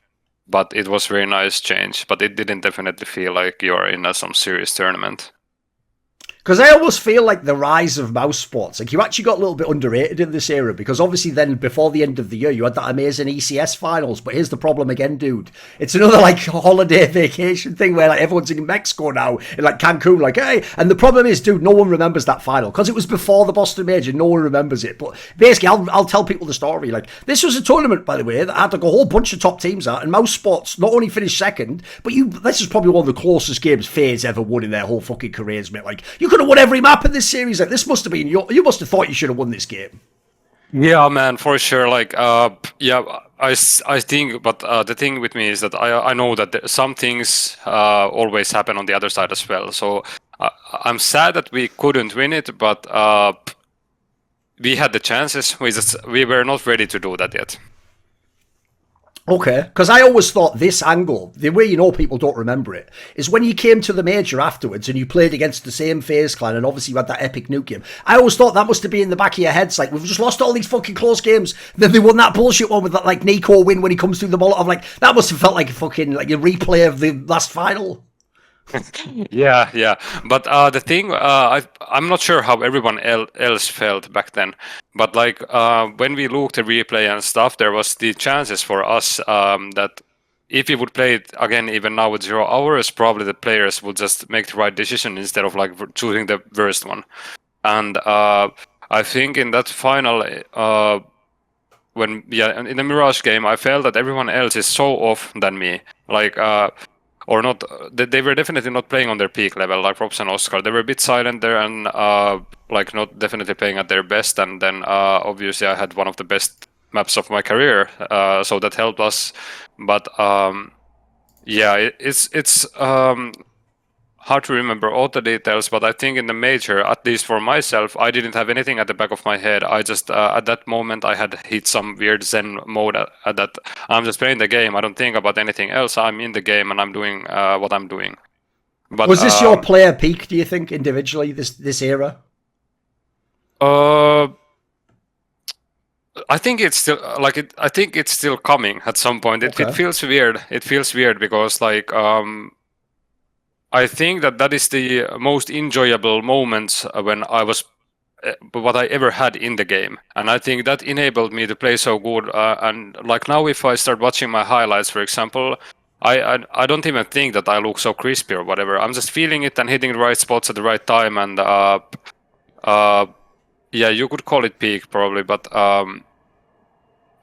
but it was very nice change. But it didn't definitely feel like you're in some serious tournament. Because I almost feel like the rise of mouse sports, like you actually got a little bit underrated in this era, because obviously then before the end of the year you had that amazing ECS Finals, but here's the problem again, dude. It's another like holiday vacation thing where like everyone's in Mexico now, in like Cancun, like, hey, and the problem is, dude, no one remembers that final, because it was before the Boston Major, no one remembers it. But basically, I'll tell people the story. Like, this was a tournament, by the way, that had like a whole bunch of top teams out, and mouse sports not only finished second, but this is probably one of the closest games FaZe ever won in their whole fucking careers, mate. Like, you could have won every map in this series. Like, this must have been you must have thought you should have won this game. Yeah, man, for sure. Like, yeah, I think, but the thing with me is that I know that some things always happen on the other side as well. So I'm sad that we couldn't win it, but we had the chances. We were not ready to do that yet. Okay, because I always thought this angle, the way you know people don't remember it, is when you came to the major afterwards and you played against the same FaZe clan, and obviously you had that epic nuke game. I always thought that must have been in the back of your heads, like, we've just lost all these fucking close games. Then they won that bullshit one with that like Nico win when he comes through the Molotov. Like, that must have felt like a fucking like a replay of the last final. Yeah, but the thing, I'm not sure how everyone else felt back then, but like when we looked at replay and stuff, there was the chances for us that if we would play it again, even now with 0 hours, probably the players would just make the right decision instead of like choosing the worst one. And I think in that final, in the Mirage game, I felt that everyone else is so off than me, like. Or not, they were definitely not playing on their peak level, like Robs and Oskar. They were a bit silent there and like not definitely playing at their best. And then obviously I had one of the best maps of my career, so that helped us. But yeah, it's hard to remember all the details, but I think in the major, at least for myself, I didn't have anything at the back of my head. I just, at that moment, I had hit some weird Zen mode at that. I'm just playing the game. I don't think about anything else. I'm in the game and I'm doing what I'm doing. But was this your player peak, do you think, individually, this era? I think it's still I think it's still coming at some point. It feels weird. It feels weird because like I think that is the most enjoyable moments when I was what I ever had in the game, and I think that enabled me to play so good. And like now, if I start watching my highlights, for example, I don't even think that I look so crispy or whatever. I'm just feeling it and hitting the right spots at the right time, and yeah, you could call it peak probably, but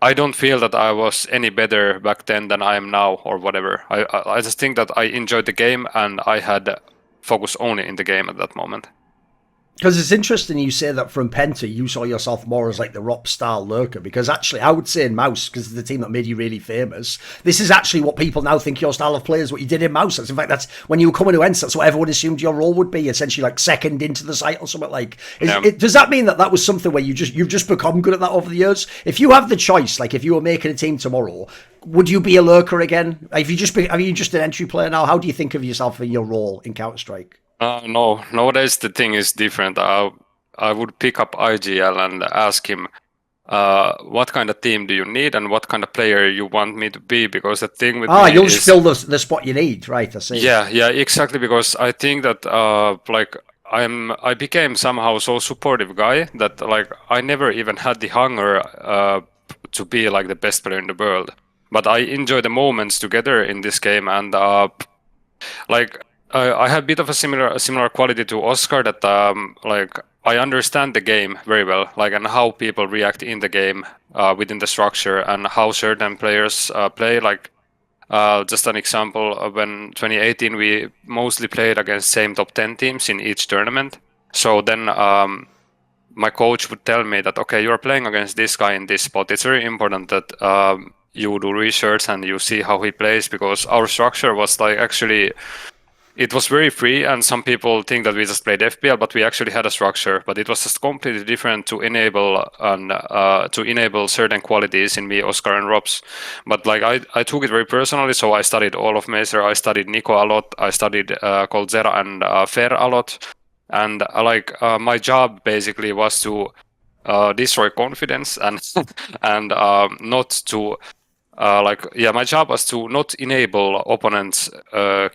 I don't feel that I was any better back then than I am now or whatever. I just think that I enjoyed the game and I had focus only in the game at that moment. Because it's interesting you say that from PENTA, you saw yourself more as like the rock style lurker, because actually I would say in MOUZ, because it's the team that made you really famous, this is actually what people now think your style of play is, what you did in MOUZ. In fact, that's when you were coming to ENCE, that's what everyone assumed your role would be, essentially like second into the site or something like. Does that mean that was something where you've just become good at that over the years? If you have the choice, like if you were making a team tomorrow, would you be a lurker again? Are you just an entry player now? How do you think of yourself in your role in Counter-Strike? No, nowadays the thing is different. I would pick up IGL and ask him, what kind of team do you need and what kind of player you want me to be? Because the thing with me you'll just fill the spot you need, right? I see. Yeah, exactly. Because I think that like I became somehow so supportive guy that like I never even had the hunger to be like the best player in the world. But I enjoy the moments together in this game, and like. I have a bit of a similar quality to Oskar, that like I understand the game very well, like, and how people react in the game within the structure and how certain players play. Like just an example, when 2018 we mostly played against same top 10 teams in each tournament. So then my coach would tell me that, okay, you're playing against this guy in this spot. It's very important that you do research and you see how he plays, because our structure was like actually. It was very free, and some people think that we just played FPL, but we actually had a structure. But it was just completely different to enable certain qualities in me, Oskar and Robs. But like I took it very personally, so I studied all of Mazer. I studied Nico a lot. I studied Coldzera and Fer a lot. And my job basically was to destroy confidence and and not to. My job was to not enable opponents'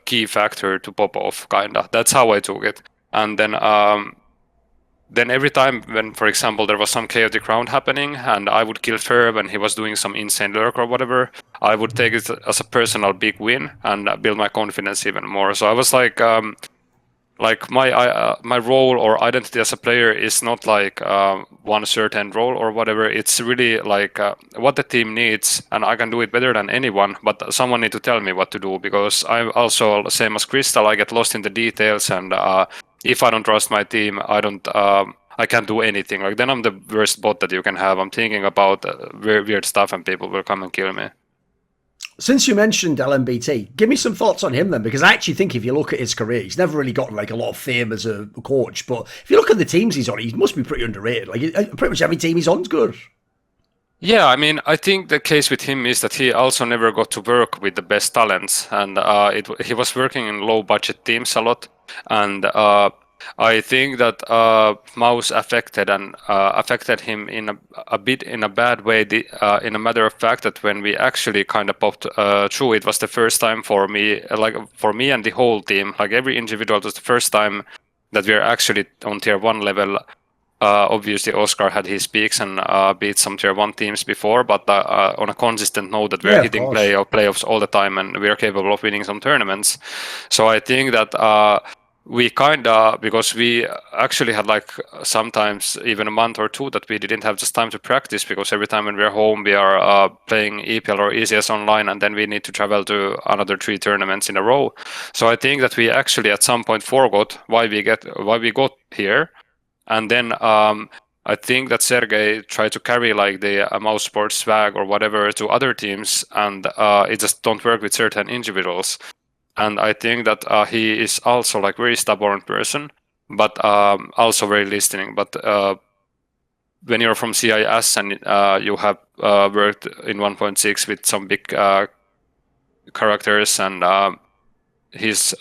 key factor to pop off, kinda. That's how I took it. and then every time when, for example, there was some chaotic round happening and I would kill Fer when he was doing some insane lurk or whatever, I would take it as a personal big win and build my confidence even more. So I was like my role or identity as a player is not like one certain role or whatever. It's really like what the team needs, and I can do it better than anyone, but someone need to tell me what to do, because I'm also same as kRYSTAL. I get lost in the details, and if I don't trust my team, I can't do anything. Like, then I'm the worst bot that you can have. I'm thinking about weird stuff and people will come and kill me. Since you mentioned lmbt, give me some thoughts on him then, because I actually think if you look at his career, he's never really gotten like a lot of fame as a coach, but if you look at the teams he's on, he must be pretty underrated. Like, pretty much every team he's on is good. Yeah, I mean, I think the case with him is that he also never got to work with the best talents, and he was working in low-budget teams a lot, and I think that MOUZ affected him in a bit in a bad way. In a matter of fact, that when we actually kind of popped through, it was the first time for me, and the whole team, like every individual, it was the first time that we are actually on tier 1 level. Obviously, Oskar had his peaks and beat some tier 1 teams before, but on a consistent note that we're hitting playoffs all the time and we are capable of winning some tournaments. So I think that we because we actually had like sometimes even a month or two that we didn't have just time to practice, because every time when we're home we are playing EPL or ECS online, and then we need to travel to another 3 tournaments in a row. So I think that we actually at some point forgot why we got here. And then I think that Sergey tried to carry like the mousesports swag or whatever to other teams, and it just don't work with certain individuals. And I think that he is also like very stubborn person, but also very listening. But when you're from CIS and you have worked in 1.6 with some big characters, and his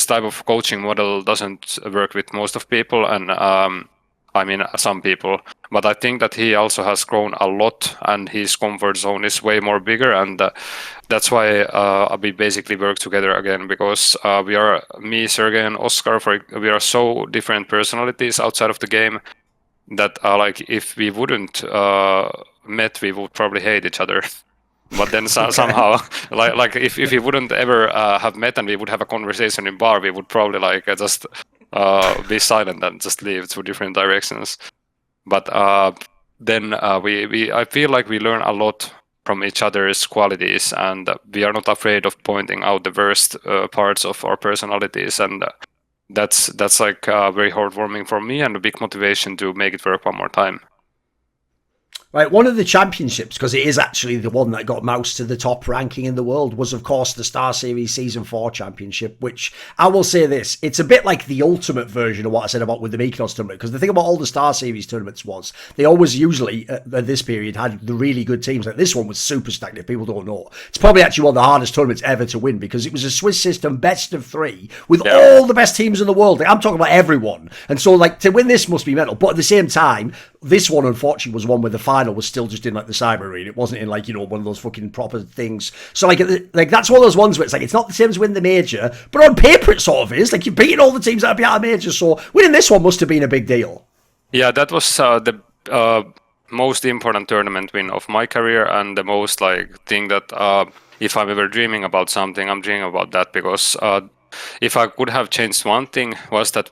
type of coaching model doesn't work with most of people, and I mean some people. But I think that he also has grown a lot, and his comfort zone is way more bigger, and that's why we basically work together again, because we are, me, Sergey, and Oskar, we are so different personalities outside of the game that like if we wouldn't met, we would probably hate each other. But then somehow, like if we wouldn't ever have met and we would have a conversation in bar, we would probably like just be silent and just leave to different directions. But then I feel like we learn a lot from each other's qualities, and we are not afraid of pointing out the worst parts of our personalities, and that's like very heartwarming for me and a big motivation to make it work one more time. Right, one of the championships, because it is actually the one that got MOUZ to the top ranking in the world, was of course the StarSeries Season 4 Championship, which I will say this, it's a bit like the ultimate version of what I said about with the Mykonos tournament, because the thing about all the StarSeries tournaments was, they always usually, at this period, had the really good teams. Like this one was super stacked, if people don't know. It's probably actually one of the hardest tournaments ever to win, because it was a Swiss system, best of 3, with all the best teams in the world. Like, I'm talking about everyone. And so, like, to win this must be mental. But at the same time, this one, unfortunately, was one where the final was still just in like the cyber arena. It wasn't in like, you know, one of those fucking proper things. So like that's one of those ones where it's like, it's not the same as winning the major, but on paper it sort of is. Like, you're beating all the teams that are beat out of major, so winning this one must have been a big deal. Yeah, that was the most important tournament win of my career, and the most like thing that if I'm ever dreaming about something, I'm dreaming about that, because if I could have changed one thing, was that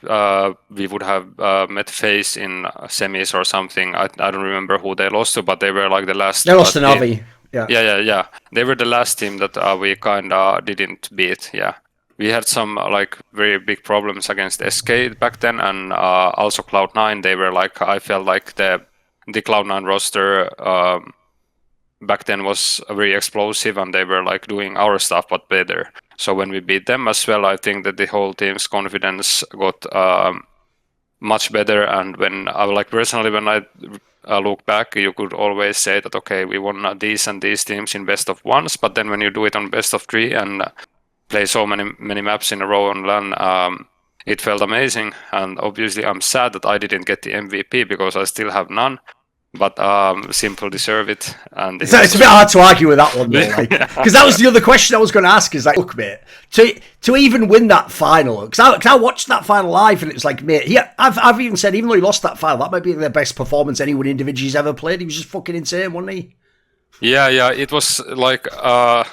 we would have met FaZe in semis or something. I don't remember who they lost to, but they were like the last. They lost to Navi. Yeah. They were the last team that we kind of didn't beat. Yeah, we had some like very big problems against SK back then, and also Cloud9. They were like, I felt like the Cloud9 roster back then was very explosive, and they were like doing our stuff but better. So when we beat them as well, I think that the whole team's confidence got much better. And when I like personally, when I look back, you could always say that okay, we won these and these teams in best of ones, but then when you do it on best of 3 and play so many maps in a row on LAN, it felt amazing. And obviously, I'm sad that I didn't get the MVP because I still have none. but Simple deserve it. And It's a bit hard to argue with that one though, like, because that was the other question I was going to ask. Is like, look, mate, to even win that final, because I watched that final live, and it was like, mate, yeah, I've even said, even though he lost that final, that might be the best performance anyone individually's ever played. He was just fucking insane, wasn't he? Yeah, it was like the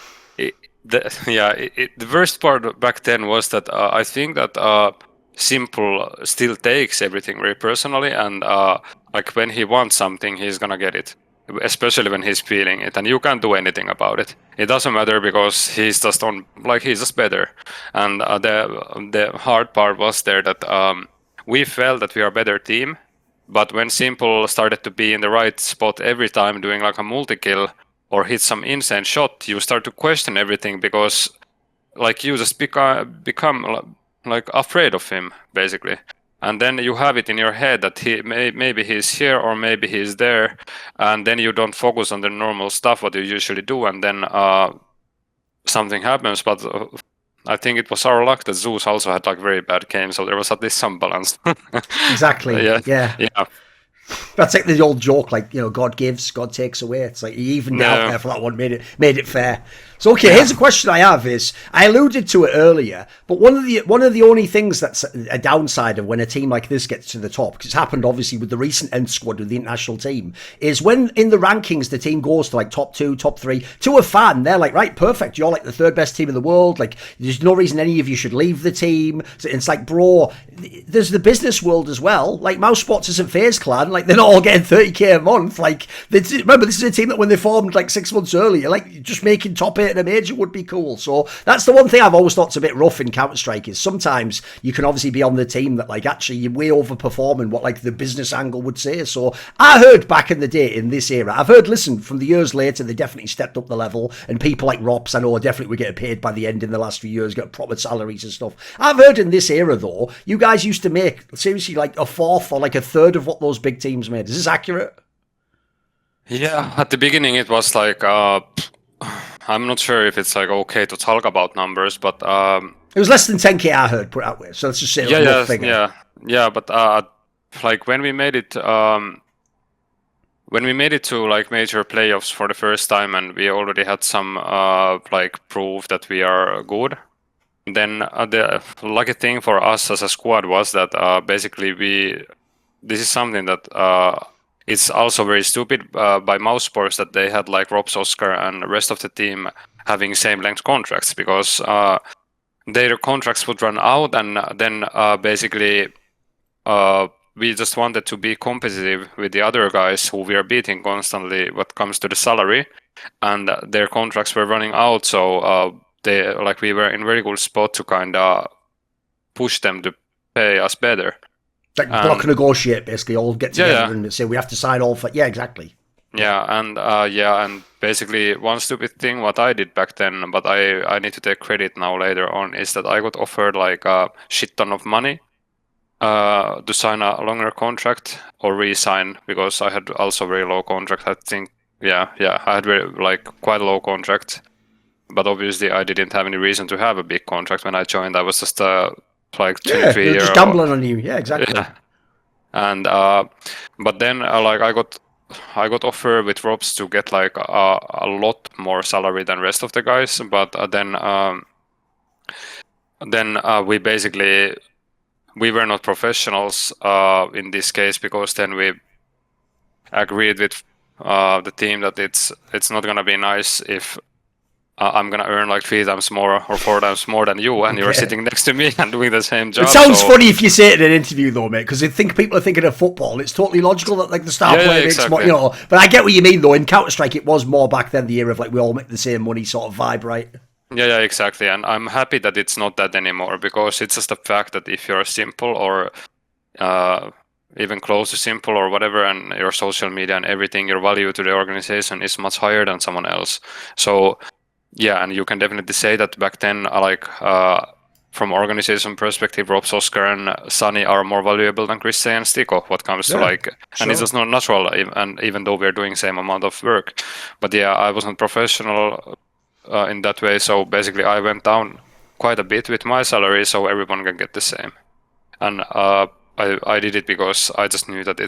worst part back then was that I think that Simple still takes everything very personally, and like when he wants something, he's gonna get it, especially when he's feeling it, and you can't do anything about it. It doesn't matter because he's just he's just better. And the hard part was there that we felt that we are a better team, but when Simple started to be in the right spot every time, doing like a multi-kill or hit some insane shot, you start to question everything, because like you just become like afraid of him basically, and then you have it in your head that maybe he's here or maybe he's there, and then you don't focus on the normal stuff what you usually do, and then something happens. But I think it was our luck that Zeus also had like very bad games, so there was at least some balance. Exactly. Yeah. Yeah. That's like the old joke, like, you know, God gives, God takes away. It's like he evened out there for that one, made it fair. So okay, here's a question I have: is I alluded to it earlier, but one of the only things that's a downside of when a team like this gets to the top, because it's happened obviously with the recent ENCE squad with the international team, is when in the rankings the team goes to like top 2, top 3, to a fan they're like, right, perfect, you're like the third best team in the world, like there's no reason any of you should leave the team. So it's like, bro, there's the business world as well. Like mousesports isn't FaZe Clan, like they're not all getting 30k a month. Like remember, this is a team that when they formed like 6 months earlier, like just making top 8 in a major would be cool. So that's the one thing I've always thought's a bit rough in Counter-Strike, is sometimes you can obviously be on the team that like actually you're way overperforming what like the business angle would say. So I heard back in the day in this era, I've heard, listen, from the years later, they definitely stepped up the level, and people like Rops, I know, definitely were getting paid by the end in the last few years, got proper salaries and stuff. I've heard in this era though, you guys used to make seriously like a fourth or like a third of what those big teams made. Is this accurate? Yeah, at the beginning it was like I'm not sure if it's like okay to talk about numbers, but it was less than 10k I heard, put it that way. So let's just say but like when we made it to like major playoffs for the first time, and we already had some like proof that we are good, then the lucky thing for us as a squad was that basically this is something that it's also very stupid by mousesports, that they had like Rob's, Oscar, and the rest of the team having same length contracts, because their contracts would run out, and then basically we just wanted to be competitive with the other guys who we are beating constantly what comes to the salary, and their contracts were running out, so we were in very good spot to kind of push them to pay us better. Like block negotiate, basically, all get together and say we have to sign all for. Yeah, exactly. Yeah, and basically one stupid thing what I did back then, but I need to take credit now later on, is that I got offered like a shit ton of money to sign a longer contract or re-sign, because I had also very low contract. I think I had quite a low contract, but obviously I didn't have any reason to have a big contract when I joined. I was just like 23 years just gambling on you. Yeah, exactly. Yeah. And but then I got offer with Robs to get like a lot more salary than rest of the guys, but then we were not professionals in this case, because then we agreed with the team that it's not gonna be nice if I'm gonna earn like 3 times more or 4 times more than you, and you're sitting next to me and doing the same job. It sounds funny if you say it in an interview though, mate, because I think people are thinking of football. It's totally logical that like the star player makes more, you know. But I get what you mean though. In Counter-Strike, it was more back then the era of like we all make the same money sort of vibe, right? Yeah, exactly. And I'm happy that it's not that anymore, because it's just a fact that if you're simple or even close to simple or whatever, and your social media and everything, your value to the organization is much higher than someone else. So yeah, and you can definitely say that back then, from organization perspective, Rob, Oscar, and suNny are more valuable than kRYSTAL and STYKO. What comes to and it's just not natural. And even though we're doing same amount of work, but yeah, I wasn't professional in that way. So basically, I went down quite a bit with my salary, so everyone can get the same. And I did it because I just knew that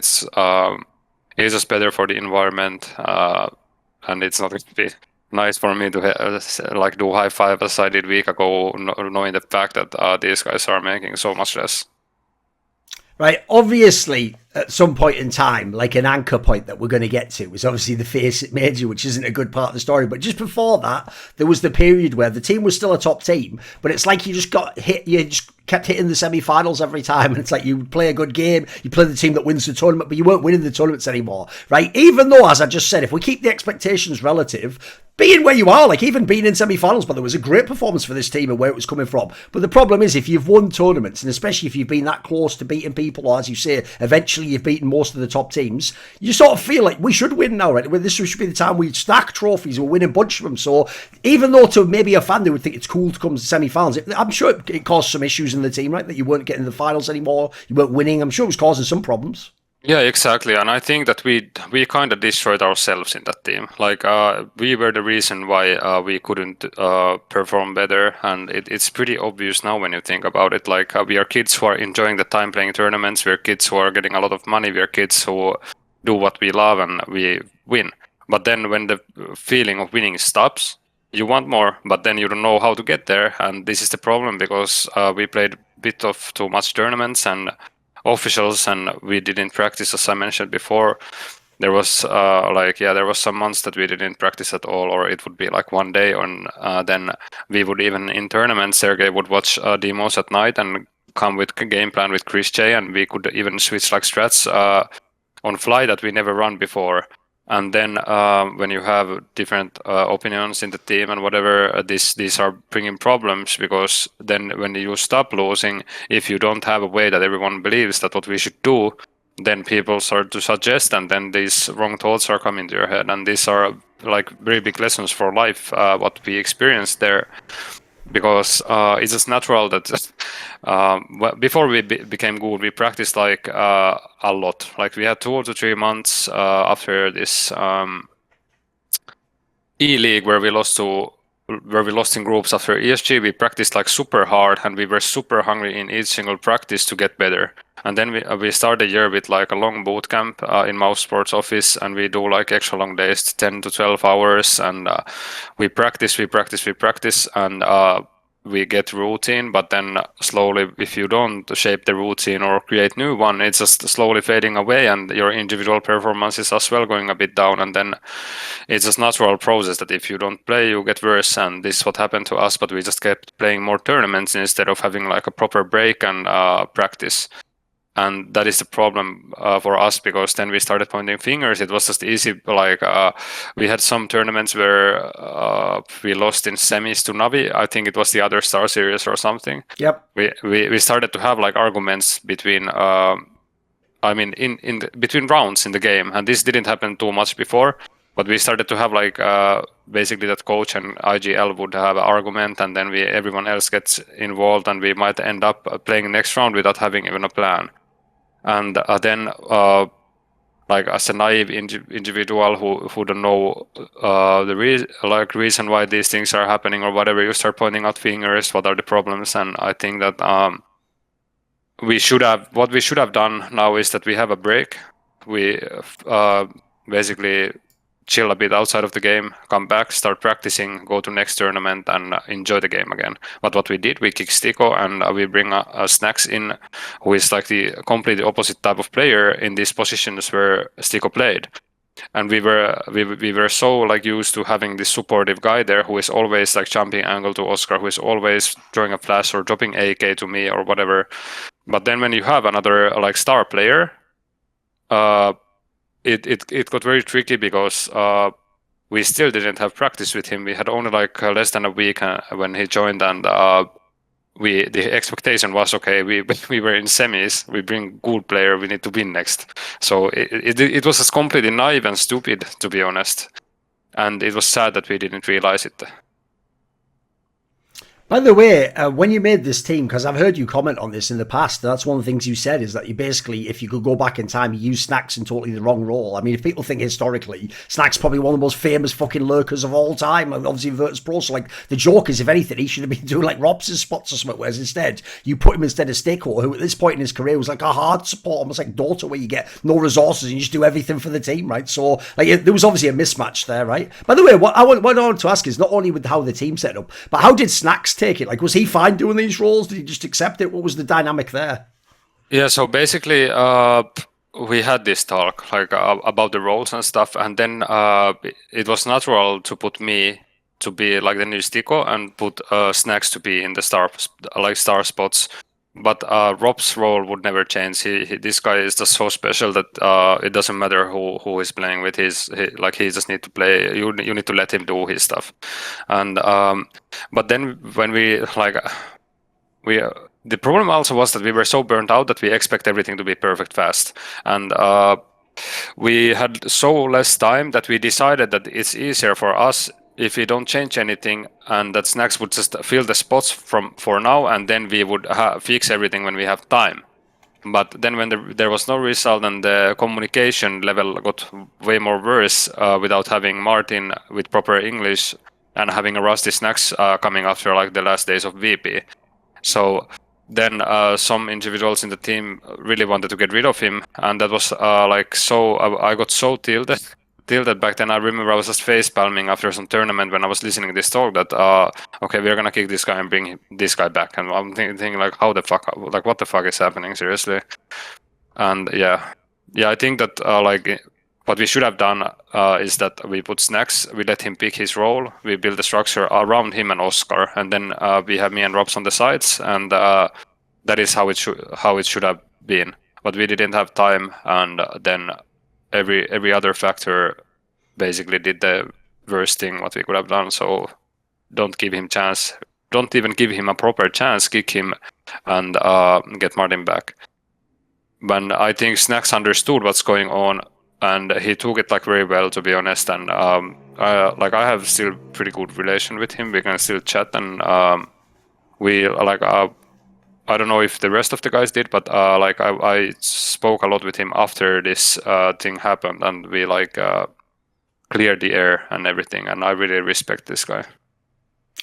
it's just better for the environment, and it's not going to be nice for me to like do high five as I did a week ago, knowing the fact that these guys are making so much less. Right, obviously, at some point in time, like an anchor point that we're going to get to was obviously the FACEIT major, which isn't a good part of the story. But just before that, there was the period where the team was still a top team, but it's like you just got hit, you just kept hitting the semi-finals every time, and it's like you play a good game, you play the team that wins the tournament, but you weren't winning the tournaments anymore, right? Even though, as I just said, if we keep the expectations relative, being where you are, like even being in semi-finals, but there was a great performance for this team and where it was coming from. But the problem is, if you've won tournaments, and especially if you've been that close to beating people, or as you say, eventually you've beaten most of the top teams, you sort of feel like we should win now, right? This should be the time we stack trophies, we're winning a bunch of them. So even though to maybe a fan they would think it's cool to come to semi-finals, I'm sure it caused some issues in the team, right? That you weren't getting the finals anymore, you weren't winning. I'm sure it was causing some problems. Yeah, exactly, and I think that we kind of destroyed ourselves in that team. Like we were the reason why we couldn't perform better, and it's pretty obvious now when you think about it. Like we are kids who are enjoying the time playing tournaments. We're kids who are getting a lot of money. We're kids who do what we love and we win. But then when the feeling of winning stops, you want more, but then you don't know how to get there, and this is the problem because we played a bit of too much tournaments and officials, and we didn't practice, as I mentioned before. There was there was some months that we didn't practice at all, or it would be like one day, and then we would even in tournaments, Sergey would watch demos at night and come with a game plan with Chris J, and we could even switch like strats on fly that we never run before. And then when you have different opinions in the team and whatever, these are bringing problems, because then when you stop losing, if you don't have a way that everyone believes that what we should do, then people start to suggest, and then these wrong thoughts are coming to your head. And these are like very big lessons for life, what we experienced there. Because it's just natural that before we became good, we practiced like a lot. Like we had 2 to 3 months after this ELEAGUE where we lost in groups after ESG. We practiced like super hard, and we were super hungry in each single practice to get better. And then we start the year with like a long boot camp in mousesports office, and we do like extra long days, 10 to 12 hours, and we practice, and we get routine. But then slowly, if you don't shape the routine or create new one, it's just slowly fading away, and your individual performance is as well going a bit down. And then it's just natural process that if you don't play, you get worse, and this is what happened to us. But we just kept playing more tournaments instead of having like a proper break and practice. And that is the problem for us, because then we started pointing fingers. It was just easy. Like we had some tournaments where we lost in semis to Navi. I think it was the other StarSeries or something. Yep. We started to have like arguments between between rounds in the game, and this didn't happen too much before. But we started to have like basically that coach and IGL would have an argument, and then everyone else gets involved, and we might end up playing next round without having even a plan. And then, like as a naive individual who don't know the reason why these things are happening or whatever, you start pointing out fingers. What are the problems? And I think that what we should have done now is that we have a break. We basically chill a bit outside of the game, come back, start practicing, go to next tournament, and enjoy the game again. But what we did, we kick STYKO, and we bring a Snax in, who is like the completely opposite type of player in these positions where STYKO played. And we were so like used to having this supportive guy there who is always like jumping angle to Oskar, who is always throwing a flash or dropping AK to me or whatever. But then when you have another like star player, it got very tricky, because we still didn't have practice with him. We had only like less than a week when he joined, and the expectation was, okay, we were in semis, we bring good player, we need to win next. So it was just completely naive and stupid, to be honest, and it was sad that we didn't realize it. By the way, when you made this team, because I've heard you comment on this in the past, that's one of the things you said is that you basically, if you could go back in time, you use Snax in totally the wrong role. I mean, if people think historically, Snax probably one of the most famous fucking lurkers of all time, and obviously Virtus Pro, so like the joke is, if anything, he should have been doing like Robs's spots or something, whereas instead, you put him instead of STYKO, who at this point in his career was like a hard support, almost like Dota, where you get no resources and you just do everything for the team, right? So like there was obviously a mismatch there, right? By the way, what I want to ask is not only with how the team set up, but how did Snax take it? Like, was he fine doing these roles? Did he just accept it? What was the dynamic there? Yeah, so basically, we had this talk like about the roles and stuff, and then it was natural to put me to be like the new STYKO and put Snax to be in the star spots. But Rob's role would never change. This guy is just so special that it doesn't matter who is playing with. He just need to play. You need to let him do his stuff. And but then when the problem also was that we were so burnt out that we expect everything to be perfect fast, and we had so less time that we decided that it's easier for us if we don't change anything, and that Snax would just fill the spots for now, and then we would fix everything when we have time. But then when there was no result and the communication level got way more worse without having Martin with proper English and having a rusty Snax coming after like the last days of VP. So then some individuals in the team really wanted to get rid of him, and that was I got so tilted back then. I remember I was just face palming after some tournament when I was listening to this talk that okay, we're gonna kick this guy and bring this guy back, and I'm thinking like, how the fuck, like what the fuck is happening, seriously? And yeah, I think that what we should have done is that we put Snax, we let him pick his role, we build the structure around him and Oskar, and then we have me and Robs on the sides, and that is how it should have been. But we didn't have time, and then every other factor basically did the worst thing what we could have done. So don't give him chance. Don't even give him a proper chance. Kick him and get Martin back. But I think Snax understood what's going on, and he took it like very well, to be honest. And I have still pretty good relation with him. We can still chat, and we I don't know if the rest of the guys did, but I spoke a lot with him after this thing happened, and we cleared the air and everything, and I really respect this guy.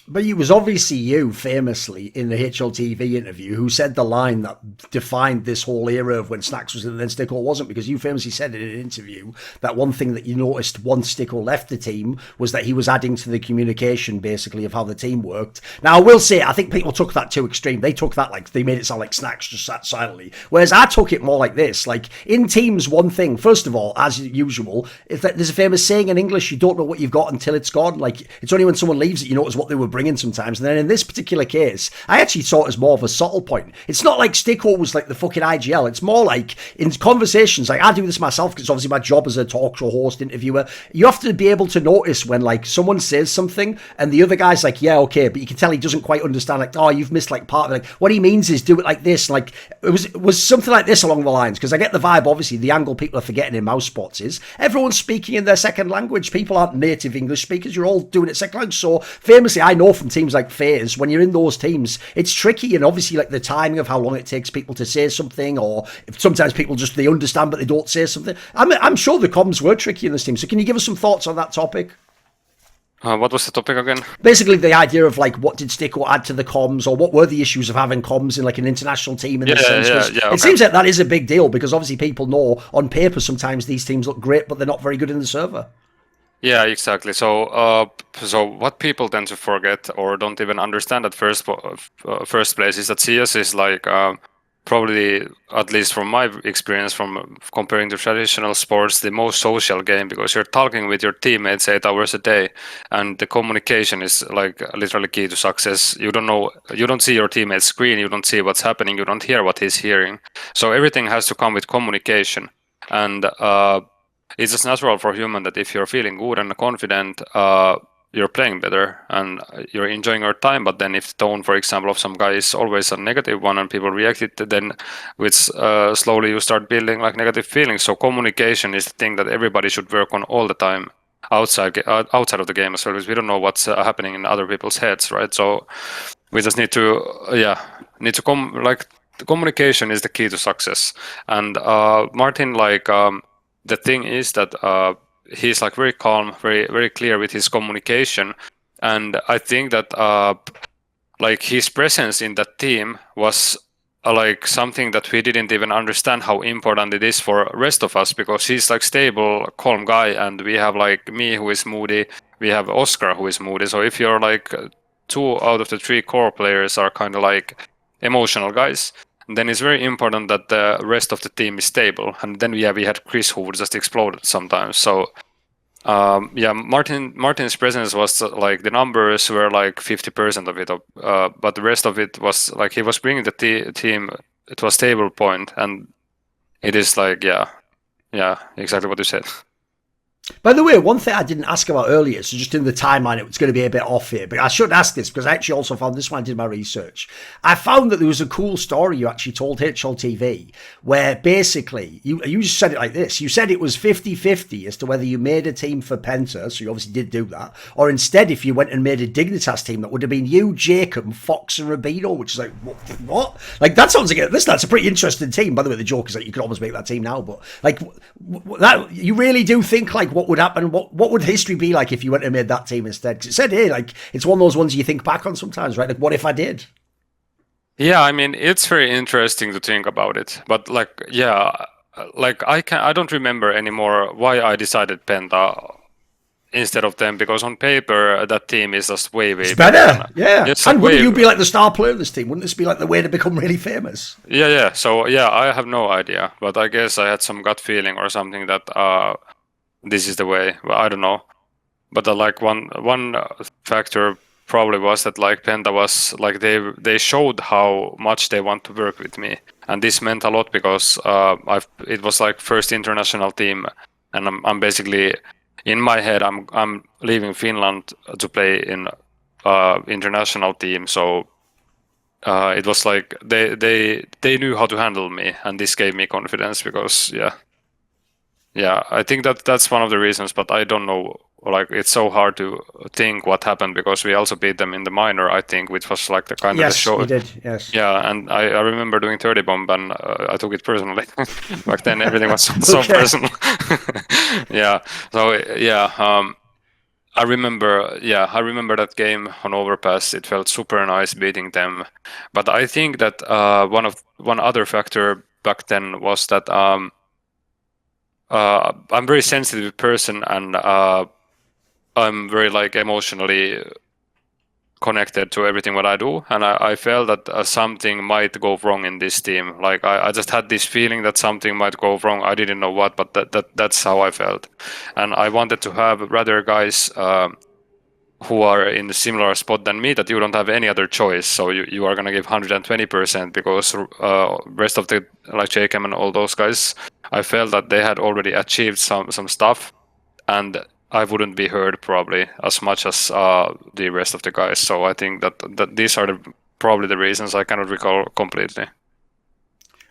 But it was obviously you, famously, in the HLTV interview, who said the line that defined this whole era of when Snax was in and then STYKO wasn't, because you famously said in an interview that one thing that you noticed once STYKO left the team was that he was adding to the communication, basically, of how the team worked. Now, I will say, I think people took that too extreme. They took that like, they made it sound like Snax just sat silently. Whereas I took it more like this. Like, in teams, one thing, first of all, as usual, is that there's a famous saying in English, you don't know what you've got until it's gone. Like, it's only when someone leaves that you notice what they were bringing sometimes. And then in this particular case, I actually saw it as more of a subtle point. It's not like STYKO was like the fucking IGL. It's more like in conversations, like I do this myself because it's obviously my job as a talk show host, interviewer. You have to be able to notice when like someone says something and the other guy's like, yeah, okay, but you can tell he doesn't quite understand, like, oh, you've missed like part of it. Like, what he means is do it like this. Like it was something like this along the lines, because I get the vibe, obviously, the angle people are forgetting in mousesports is everyone's speaking in their second language. People aren't native English speakers. You're all doing it second language. So famously, I know from teams like FaZe, when you're in those teams, it's tricky, and obviously like the timing of how long it takes people to say something, or if sometimes people just, they understand but they don't say something. I'm sure the comms were tricky in this team. So can you give us some thoughts on that topic? What was the topic again? Basically the idea of like, what did STYKO add to the comms, or what were the issues of having comms in like an international team in this sense? Okay. It seems like that is a big deal, because obviously people know on paper sometimes these teams look great but they're not very good in the server. Yeah, exactly. So, so what people tend to forget or don't even understand at first place is that CS is like probably, at least from my experience, from comparing to traditional sports, the most social game, because you're talking with your teammates 8 hours a day, and the communication is like literally key to success. You don't see your teammate's screen, you don't see what's happening, you don't hear what he's hearing. So everything has to come with communication, and it's just natural for human that if you're feeling good and confident, you're playing better and you're enjoying your time. But then if tone, for example, of some guy is always a negative one and people react it, then with slowly you start building like negative feelings. So communication is the thing that everybody should work on all the time outside of the game as well, because we don't know what's happening in other people's heads, right? So we just need to the communication is the key to success. And Martin, the thing is that he's like very calm, very clear with his communication, and I think that like his presence in that team was like something that we didn't even understand how important it is for rest of us, because he's like stable, calm guy, and we have like me who is moody, we have Oscar who is moody. So if you're like 2 out of the 3 core players are kind of like emotional guys, then it's very important that the rest of the team is stable. And then we had Chris who would just explode sometimes. So Martin's presence was like the numbers were like 50% of it, but the rest of it was like he was bringing the team to a stable point, and it is like exactly what you said. By the way, one thing I didn't ask about earlier, so just in the timeline, it was going to be a bit off here, but I should ask this because I actually also found this when I did my research. I found that there was a cool story you actually told HLTV where basically, you just said it like this. You said it was 50-50 as to whether you made a team for PENTA, so you obviously did do that, or instead if you went and made a Dignitas team that would have been you, Jacob, Fox and Rubino, which is like, what? Like that sounds like that's a pretty interesting team. By the way, the joke is that you could almost make that team now, but like that, you really do think like what would happen? What would history be like if you went and made that team instead? Because it said here, like, it's one of those ones you think back on sometimes, right? Like, what if I did? Yeah, I mean, it's very interesting to think about it. But like, I don't remember anymore why I decided PENTA instead of them, because on paper that team is just way it's better. Yeah, it's and wouldn't you be like the star player of this team? Wouldn't this be like the way to become really famous? Yeah. So I have no idea, but I guess I had some gut feeling or something that this is the way. Well, I don't know, but like one factor probably was that like PENTA was like they showed how much they want to work with me, and this meant a lot because it was like first international team, and I'm basically in my head I'm leaving Finland to play in international team, so it was like they knew how to handle me, and this gave me confidence because I think that's one of the reasons, but I don't know, like it's so hard to think what happened because we also beat them in the minor, I think, which was like the kind of the show. Yes, we did, yes. Yeah, and I remember doing 30 bomb and I took it personally. Back then everything was so personal. I remember that game on Overpass. It felt super nice beating them, but I think that one other factor back then was that I'm a very sensitive person, and I'm very like emotionally connected to everything what I do, and I felt that something might go wrong in this team. Like I just had this feeling that something might go wrong. I didn't know what, but that's how I felt, and I wanted to have rather guys who are in a similar spot than me, that you don't have any other choice. So you are gonna give 120% because rest of the like JKM and all those guys, I felt that they had already achieved some stuff, and I wouldn't be heard probably as much as the rest of the guys. So I think that these are probably the reasons. I cannot recall completely.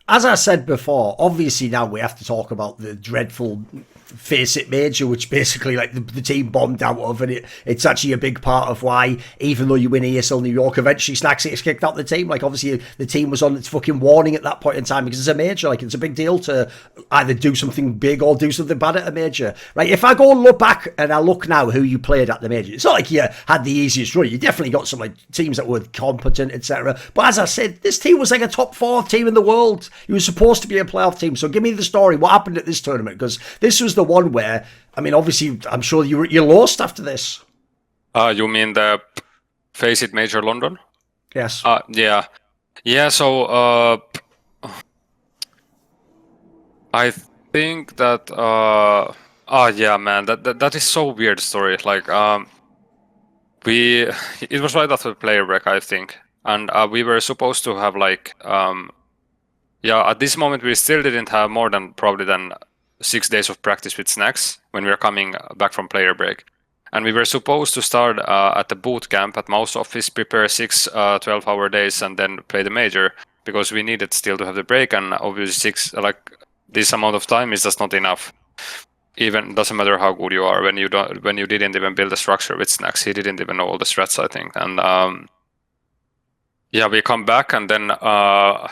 As I said before, obviously now we have to talk about the dreadful FACEIT major, which basically like the team bombed out of, and it's actually a big part of why, even though you win ESL New York, eventually Snax gets kicked out the team. Like obviously the team was on its fucking warning at that point in time because it's a major. Like it's a big deal to either do something big or do something bad at a major. Right? If I go and look back and I look now who you played at the major, it's not like you had the easiest run. You definitely got some like teams that were competent, etc. But as I said, this team was like a top 4 team in the world. You were supposed to be a playoff team. So give me the story. What happened at this tournament? Because this was the one where, I mean, obviously, I'm sure you lost after this. You mean the FaceIt Major London? Yes. Yeah. So I think that man, that is so weird story. Like it was right after the player break, I think, and we were supposed to have like at this moment we still didn't have more than probably 6 days of practice with Snax when we were coming back from player break. And we were supposed to start at the bootcamp at MOUZ office, prepare 6 12-hour days, and then play the major, because we needed still to have the break, and obviously this amount of time is just not enough. Even doesn't matter how good you are when you didn't even build a structure with Snax. He didn't even know all the strats, I think. And yeah, we come back, and then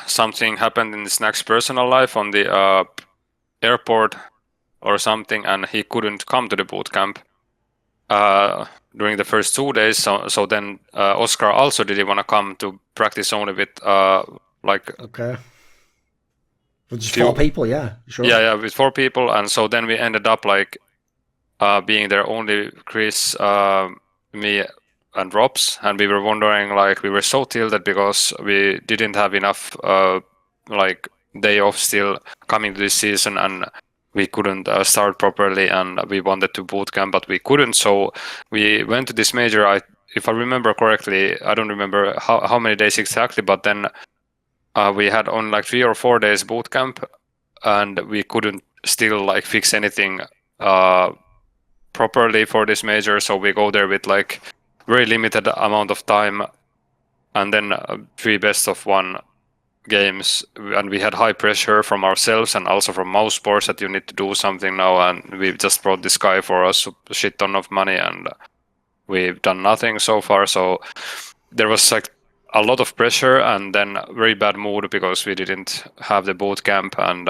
something happened in Snax's personal life on the airport or something, and he couldn't come to the bootcamp during the first 2 days. So then Oskar also didn't want to come to practice only with Okay. With just 4 people, yeah, sure. Yeah, with 4 people, and so then we ended up like being there only Chris, me, and Robs, and we were wondering, like, we were so tilted because we didn't have enough like day off still coming to this season, and we couldn't start properly, and we wanted to bootcamp, but we couldn't. So we went to this major. If I remember correctly, I don't remember how many days exactly, but then we had on like 3 or 4 days bootcamp, and we couldn't still like fix anything properly for this major. So we go there with like very limited amount of time, and then 3 best of 1 games, and we had high pressure from ourselves and also from mousesports that you need to do something now, and we just brought this guy for us a shit ton of money, and we've done nothing so far. So there was like a lot of pressure, and then very bad mood because we didn't have the boot camp, and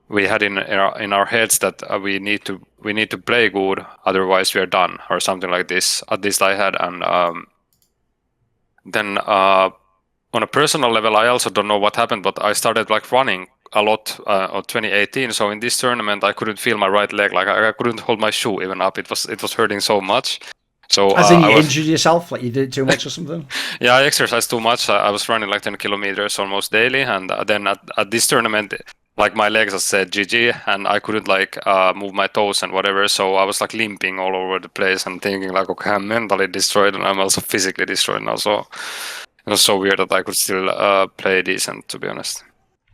we had in our heads that we need to play good, otherwise we are done, or something like this. At least I had, and then on a personal level, I also don't know what happened, but I started like running a lot on 2018. So in this tournament, I couldn't feel my right leg, like I couldn't hold my shoe even up. It was hurting so much. So as in you injured yourself, like you did too much or something? Yeah, I exercised too much. I was running like 10 kilometers almost daily, and then at this tournament, like my legs just said GG, and I couldn't like move my toes and whatever. So I was like limping all over the place and thinking like, okay, I'm mentally destroyed and I'm also physically destroyed now. So it was so weird that I could still play decent, to be honest.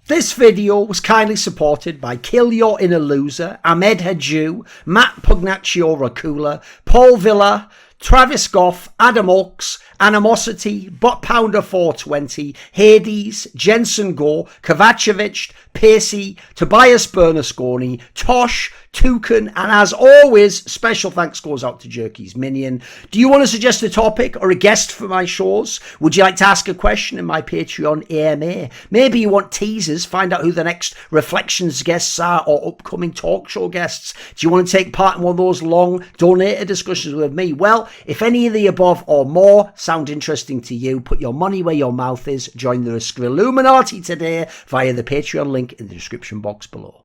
This video was kindly supported by Kill Your Inner Loser, Ahmed Hadju, Matt Pugnaccio Racula, Paul Villa, Travis Goff, Adam Oaks, Animosity, Bot Pounder 420, Hades, Jensen Gore, Kovacevic, Pacey, Tobias Bernasconi, Tosh, Toucan, and as always, special thanks goes out to Jerky's Minion. Do you want to suggest a topic or a guest for my shows? Would you like to ask a question in my Patreon AMA? Maybe you want teasers, find out who the next Reflections guests are or upcoming talk show guests. Do you want to take part in one of those long donated discussions with me? Well, if any of the above or more sound interesting to you, put your money where your mouth is. Join the Illuminati today via the Patreon link in the description box below.